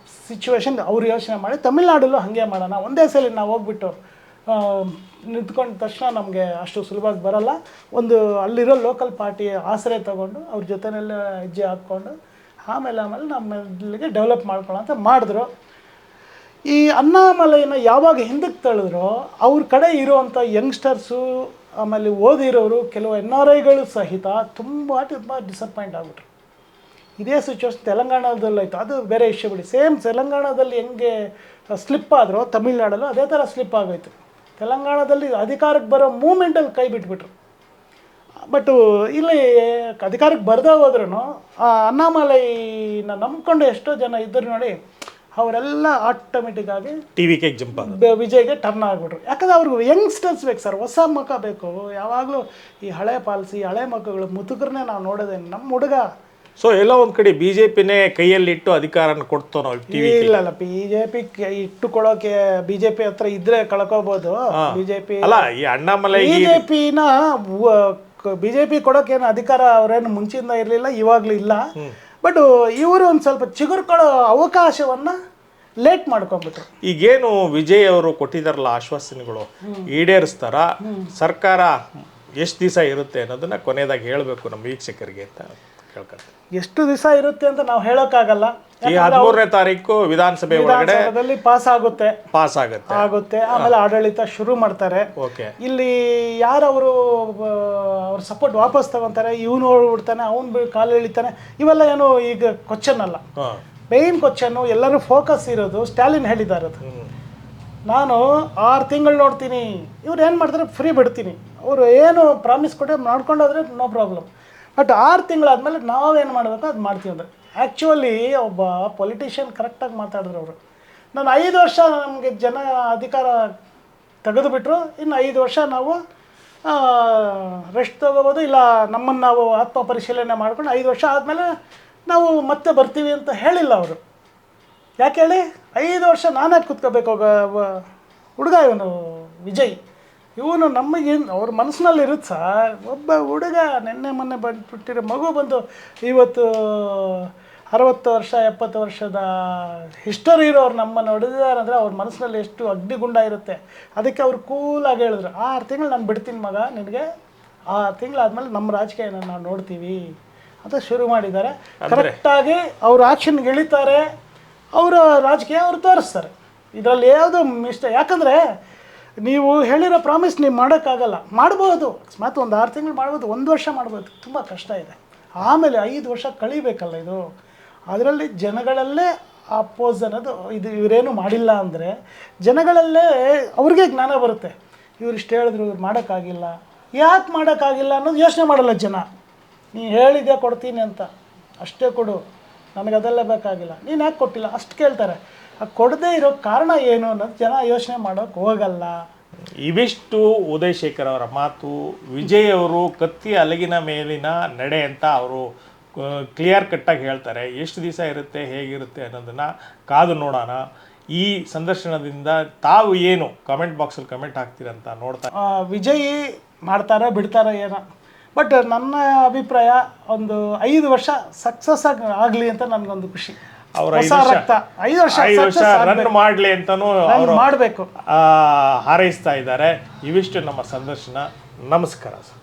[SPEAKER 2] ಸಿಚುವೇಶನ್ ಅವ್ರು ಯೋಚನೆ ಮಾಡಿ ತಮಿಳ್ನಾಡಲ್ಲೂ ಹಾಗೆ ಮಾಡೋಣ, ಒಂದೇ ಸಲ ನಾವು ಹೋಗ್ಬಿಟ್ಟು ನಿಂತ್ಕೊಂಡ ತಕ್ಷಣ ನಮಗೆ ಅಷ್ಟು ಸುಲಭವಾಗಿ ಬರಲ್ಲ, ಒಂದು ಅಲ್ಲಿರೋ ಲೋಕಲ್ ಪಾರ್ಟಿ ಆಸರೆ ತೊಗೊಂಡು ಅವ್ರ ಜೊತೆನೆಲ್ಲ ಹೆಜ್ಜೆ ಹಾಕ್ಕೊಂಡು ಆಮೇಲೆ ನಮ್ಮಲ್ಲಿಗೆ ಡೆವಲಪ್ ಮಾಡ್ಕೊಳ್ಳೋ ಅಂತ ಮಾಡಿದ್ರು. ಈ ಅಣ್ಣಾಮಲೈನ ಯಾವಾಗ ಹಿಂದಕ್ಕೆ ತಳೆದ್ರೋ ಅವ್ರ ಕಡೆ ಇರೋವಂಥ ಯಂಗ್ಸ್ಟರ್ಸು, ಆಮೇಲೆ ಓದಿರೋರು, ಕೆಲವು NRIಗಳು ಸಹಿತ ತುಂಬ ಡಿಸಪಾಯಿಂಟ್ ಆಗಿಬಿಟ್ರು. ಇದೇ ಸಿಚುವೇಶನ್ ತೆಲಂಗಾಣದಲ್ಲಾಯಿತು, ಅದು ಬೇರೆ ಇಶ್ಯೂ ಬಿಡಿ. ಸೇಮ್ ತೆಲಂಗಾಣದಲ್ಲಿ ಹೆಂಗೆ ಸ್ಲಿಪ್ ಆದರೂ ತಮಿಳ್ನಾಡಲ್ಲೂ ಅದೇ ಥರ ಸ್ಲಿಪ್ ಆಗೋಯ್ತು. ತೆಲಂಗಾಣದಲ್ಲಿ ಅಧಿಕಾರಕ್ಕೆ ಬರೋ ಮೂಮೆಂಟಲ್ಲಿ ಕೈ ಬಿಟ್ಬಿಟ್ರು. ಬಟ್ಟು ಇಲ್ಲಿ ಅಧಿಕಾರಕ್ಕೆ ಬರ್ದೇ ಹೋದ್ರೂ ಅಣ್ಣಾಮಲೈನ ನಂಬ್ಕೊಂಡು ಎಷ್ಟೋ ಜನ ಇದ್ದರು ನೋಡಿ, ಅವರೆಲ್ಲ ಆಟೋಮೆಟಿಕ್ಕಾಗಿ
[SPEAKER 1] TVK ಜಂಪ್
[SPEAKER 2] ವಿಜಯ್ಗೆ ಟರ್ನ್ ಆಗಿಬಿಟ್ರು. ಯಾಕಂದರೆ ಅವ್ರಿಗೆ ಯಂಗ್ಸ್ಟರ್ಸ್ ಬೇಕು ಸರ್, ಹೊಸ ಮುಖ ಬೇಕು. ಯಾವಾಗಲೂ ಈ ಹಳೆ ಪಾಲಿಸಿ ಹಳೆ ಮುಖಗಳು ಮುತುಕರನ್ನೇ ನಾವು ನೋಡೋದೇನು. ನಮ್ಮ ಹುಡುಗ
[SPEAKER 1] ಸೊ ಎಲ್ಲೋ ಒಂದು ಕಡೆ BJPನೇ ಕೈಯಲ್ಲಿಟ್ಟು ಅಧಿಕಾರನ ಕೊಡ್ತೋ ನಾವು
[SPEAKER 2] ಇಲ್ಲ BJP ಇಟ್ಟುಕೊಳ್ಳೋಕೆ BJP ಹತ್ರ ಇದ್ರೆ ಕಳ್ಕೋಬಹುದು. BJP
[SPEAKER 1] ಅಲ್ಲ, ಈ ಅಣ್ಣಾಮಲೈ
[SPEAKER 2] BJP ಕೊಡೋಕೇನು ಅಧಿಕಾರ ಅವರೇನು ಮುಂಚೆಯಿಂದ ಇರಲಿಲ್ಲ, ಇವಾಗಲೂ ಇಲ್ಲ. ಬಟ್ ಇವರು ಒಂದು ಸ್ವಲ್ಪ ಚಿಗುರ್ಕೊಳ್ಳೋ ಅವಕಾಶವನ್ನು ಲೇಟ್ ಮಾಡ್ಕೊಂಡ್ಬಿಟ್ರು.
[SPEAKER 1] ಈಗೇನು ವಿಜಯ್ ಅವರು ಕೊಟ್ಟಿದ್ದಾರಲ್ಲ ಆಶ್ವಾಸನೆಗಳು ಈಡೇರಿಸ್ತಾರ, ಸರ್ಕಾರ ಎಷ್ಟು ದಿವಸ ಇರುತ್ತೆ ಅನ್ನೋದನ್ನ ಕೊನೆಯದಾಗಿ ಹೇಳಬೇಕು ನಮ್ಮ ವೀಕ್ಷಕರಿಗೆ ಅಂತ ಕೇಳ್ಕೊಳ್ತೀನಿ.
[SPEAKER 2] ಎಷ್ಟು ದಿವಸ ಇರುತ್ತೆ ಅಂತ ನಾವು ಹೇಳೋಕ್ಕಾಗಲ್ಲ.
[SPEAKER 1] ಈ 13ನೇ ತಾರೀಕು ವಿಧಾನಸಭೆ ಒಳಗಡೆ
[SPEAKER 2] ಪಾಸ್ ಆಗುತ್ತೆ. ಆಮೇಲೆ ಆಡಳಿತ ಶುರು ಮಾಡ್ತಾರೆ. ಇಲ್ಲಿ ಯಾರವರು ಅವ್ರ ಸಪೋರ್ಟ್ ವಾಪಸ್ ತಗೊಂತಾರೆ, ಇವನು ಹೊರಡ್ಬಿಡ್ತಾನೆ, ಅವನು ಕಾಲು ಎಳಿತಾನೆ, ಇವೆಲ್ಲ ಏನು ಈಗ ಕ್ವಶನ್ ಅಲ್ಲ. ಮೇನ್ ಕ್ವಶನ್ನು ಎಲ್ಲರೂ ಫೋಕಸ್ ಇರೋದು ಸ್ಟಾಲಿನ್ ಹೇಳಿದ್ದಾರೆ. ನಾನು 6 ತಿಂಗಳು ನೋಡ್ತೀನಿ, ಇವ್ರು ಏನು ಮಾಡ್ತಾರೆ ಫ್ರೀ ಬಿಡ್ತೀನಿ, ಅವರು ಏನು ಪ್ರಾಮಿಸ್ ಕೊಟ್ಟರೆ ಮಾಡ್ಕೊಂಡೋದ್ರೆ ನೋ ಪ್ರಾಬ್ಲಮ್. ಬಟ್ 6 ತಿಂಗಳಾದಮೇಲೆ ನಾವೇನು ಮಾಡಬೇಕು ಅದು ಮಾಡ್ತೀವಿ ಅಂದರೆ. ಆ್ಯಕ್ಚುಲಿ ಒಬ್ಬ ಪೊಲಿಟಿಷಿಯನ್ ಕರೆಕ್ಟಾಗಿ ಮಾತಾಡಿದ್ರು ಅವರು. ನಾನು 5 ವರ್ಷ ನಮಗೆ ಜನ ಅಧಿಕಾರ ತೆಗೆದುಬಿಟ್ರು, ಇನ್ನು 5 ವರ್ಷ ನಾವು ರೆಸ್ಟ್ ತೊಗೋಬೋದು, ಇಲ್ಲ ನಮ್ಮನ್ನು ನಾವು ಆತ್ಮ ಪರಿಶೀಲನೆ ಮಾಡ್ಕೊಂಡು 5 ವರ್ಷ ಆದಮೇಲೆ ನಾವು ಮತ್ತೆ ಬರ್ತೀವಿ ಅಂತ ಹೇಳಿಲ್ಲ ಅವರು. ಯಾಕೆ ಹೇಳಿ, 5 ವರ್ಷ ನಾನೇ ಕೂತ್ಕೋಬೇಕು. ಹುಡುಗ ಇವನು ವಿಜಯ್, ಇವನು ನಮಗೇನು ಅವ್ರ ಮನಸ್ಸಿನಲ್ಲಿ ಇರುತ್ತೆ ಸರ್. ಒಬ್ಬ ಹುಡುಗ ಮೊನ್ನೆ ಬಂದುಬಿಟ್ಟಿರೋ ಮಗು ಬಂದು ಇವತ್ತು 60 ವರ್ಷ 70 ವರ್ಷದ ಹಿಸ್ಟರಿ ಇರೋರು ನಮ್ಮನ್ನು ಹೊಡೆದಿದ್ದಾರೆ ಅಂದರೆ ಅವ್ರ ಮನಸ್ಸಿನಲ್ಲಿ ಎಷ್ಟು ಅಗ್ನಿಗುಂಡ ಇರುತ್ತೆ. ಅದಕ್ಕೆ ಅವ್ರು ಕೂಲಾಗಿ ಹೇಳಿದ್ರು 6 ತಿಂಗಳು ನಾನು ಬಿಡ್ತೀನಿ ಮಗ, ನಿನಗೆ 6 ತಿಂಗಳಾದಮೇಲೆ ನಮ್ಮ ರಾಜಕೀಯನ ನಾವು ನೋಡ್ತೀವಿ ಅಂತ ಶುರು ಮಾಡಿದ್ದಾರೆ. ಕರೆಕ್ಟಾಗಿ ಅವ್ರು ಆ್ಯಕ್ಷನ್ಗೆ ಇಳಿತಾರೆ, ಅವರ ರಾಜಕೀಯ ಅವ್ರು ತೋರಿಸ್ತಾರೆ. ಇದರಲ್ಲಿ ಯಾವುದು ಯಾಕಂದರೆ ನೀವು ಹೇಳಿರೋ ಪ್ರಾಮಿಸ್ ನೀವು ಮಾಡೋಕ್ಕಾಗಲ್ಲ. ಮಾಡ್ಬೋದು, ಅಕಸ್ಮಾತ್ ಒಂದು 6 ತಿಂಗಳು ಮಾಡ್ಬೋದು, 1 ವರ್ಷ ಮಾಡ್ಬೋದು, ತುಂಬ ಕಷ್ಟ ಇದೆ. ಆಮೇಲೆ 5 ವರ್ಷ ಕಳಿಬೇಕಲ್ಲ ಇದು. ಅದರಲ್ಲಿ ಜನಗಳಲ್ಲೇ ಅಪೋಸ್ ಅನ್ನೋದು ಇದು ಇವರೇನು ಮಾಡಿಲ್ಲ ಅಂದರೆ ಜನಗಳಲ್ಲೇ ಅವ್ರಿಗೆ ಜ್ಞಾನ ಬರುತ್ತೆ. ಇವ್ರು ಇಷ್ಟು ಹೇಳಿದ್ರು ಇವ್ರು ಮಾಡೋಕ್ಕಾಗಿಲ್ಲ, ಯಾಕೆ ಮಾಡೋಕ್ಕಾಗಿಲ್ಲ ಅನ್ನೋದು ಯೋಚನೆ ಮಾಡಲ್ಲ ಜನ. ನೀ ಹೇಳಿದ್ಯಾ ಕೊಡ್ತೀನಿ ಅಂತ, ಅಷ್ಟೇ ಕೊಡು, ನನಗೆ ಅದೆಲ್ಲ ಬೇಕಾಗಿಲ್ಲ, ನೀನು ಯಾಕೆ ಕೊಟ್ಟಿಲ್ಲ ಅಷ್ಟು ಕೇಳ್ತಾರೆ. ಕೊಡದೇ ಇರೋ ಕಾರಣ ಏನು ಅನ್ನೋದು ಜನ ಯೋಚನೆ ಮಾಡೋಕ್ಕೆ ಹೋಗಲ್ಲ.
[SPEAKER 1] ಇವಿಷ್ಟು ಉದಯ್ ಶೇಖರ್ ಅವರ ಮಾತು. ವಿಜಯ್ ಅವರು ಕತ್ತಿ ಅಲಗಿನ ಮೇಲಿನ ನಡೆ ಅಂತ ಅವರು ಕ್ಲಿಯರ್ ಕಟ್ಟಾಗಿ ಹೇಳ್ತಾರೆ. ಎಷ್ಟು ದಿವಸ ಇರುತ್ತೆ, ಹೇಗಿರುತ್ತೆ ಅನ್ನೋದನ್ನು ಕಾದು ನೋಡೋಣ. ಈ ಸಂದರ್ಶನದಿಂದ ತಾವು ಏನು ಕಮೆಂಟ್ ಬಾಕ್ಸಲ್ಲಿ ಕಮೆಂಟ್ ಹಾಕ್ತೀರಂತ ನೋಡ್ತಾ.
[SPEAKER 2] ವಿಜಯ್ ಮಾಡ್ತಾರೋ ಬಿಡ್ತಾರೋ ಏನೋ, ಬಟ್ ನನ್ನ ಅಭಿಪ್ರಾಯ ಒಂದು 5 ವರ್ಷ ಸಕ್ಸಸ್ ಆಗಲಿ ಅಂತ ನನಗೊಂದು ಖುಷಿ.
[SPEAKER 1] ಅವ್ರ
[SPEAKER 2] ಹೊಸ ರಕ್ತ 5 ವರ್ಷ
[SPEAKER 1] ರನ್ ಮಾಡಲಿ ಅಂತಲೂ ಅವರು
[SPEAKER 2] ಮಾಡಬೇಕು
[SPEAKER 1] ಹಾರೈಸ್ತಾ ಇದ್ದಾರೆ. ಇವಿಷ್ಟು ನಮ್ಮ ಸಂದರ್ಶನ. ನಮಸ್ಕಾರ ಸರ್.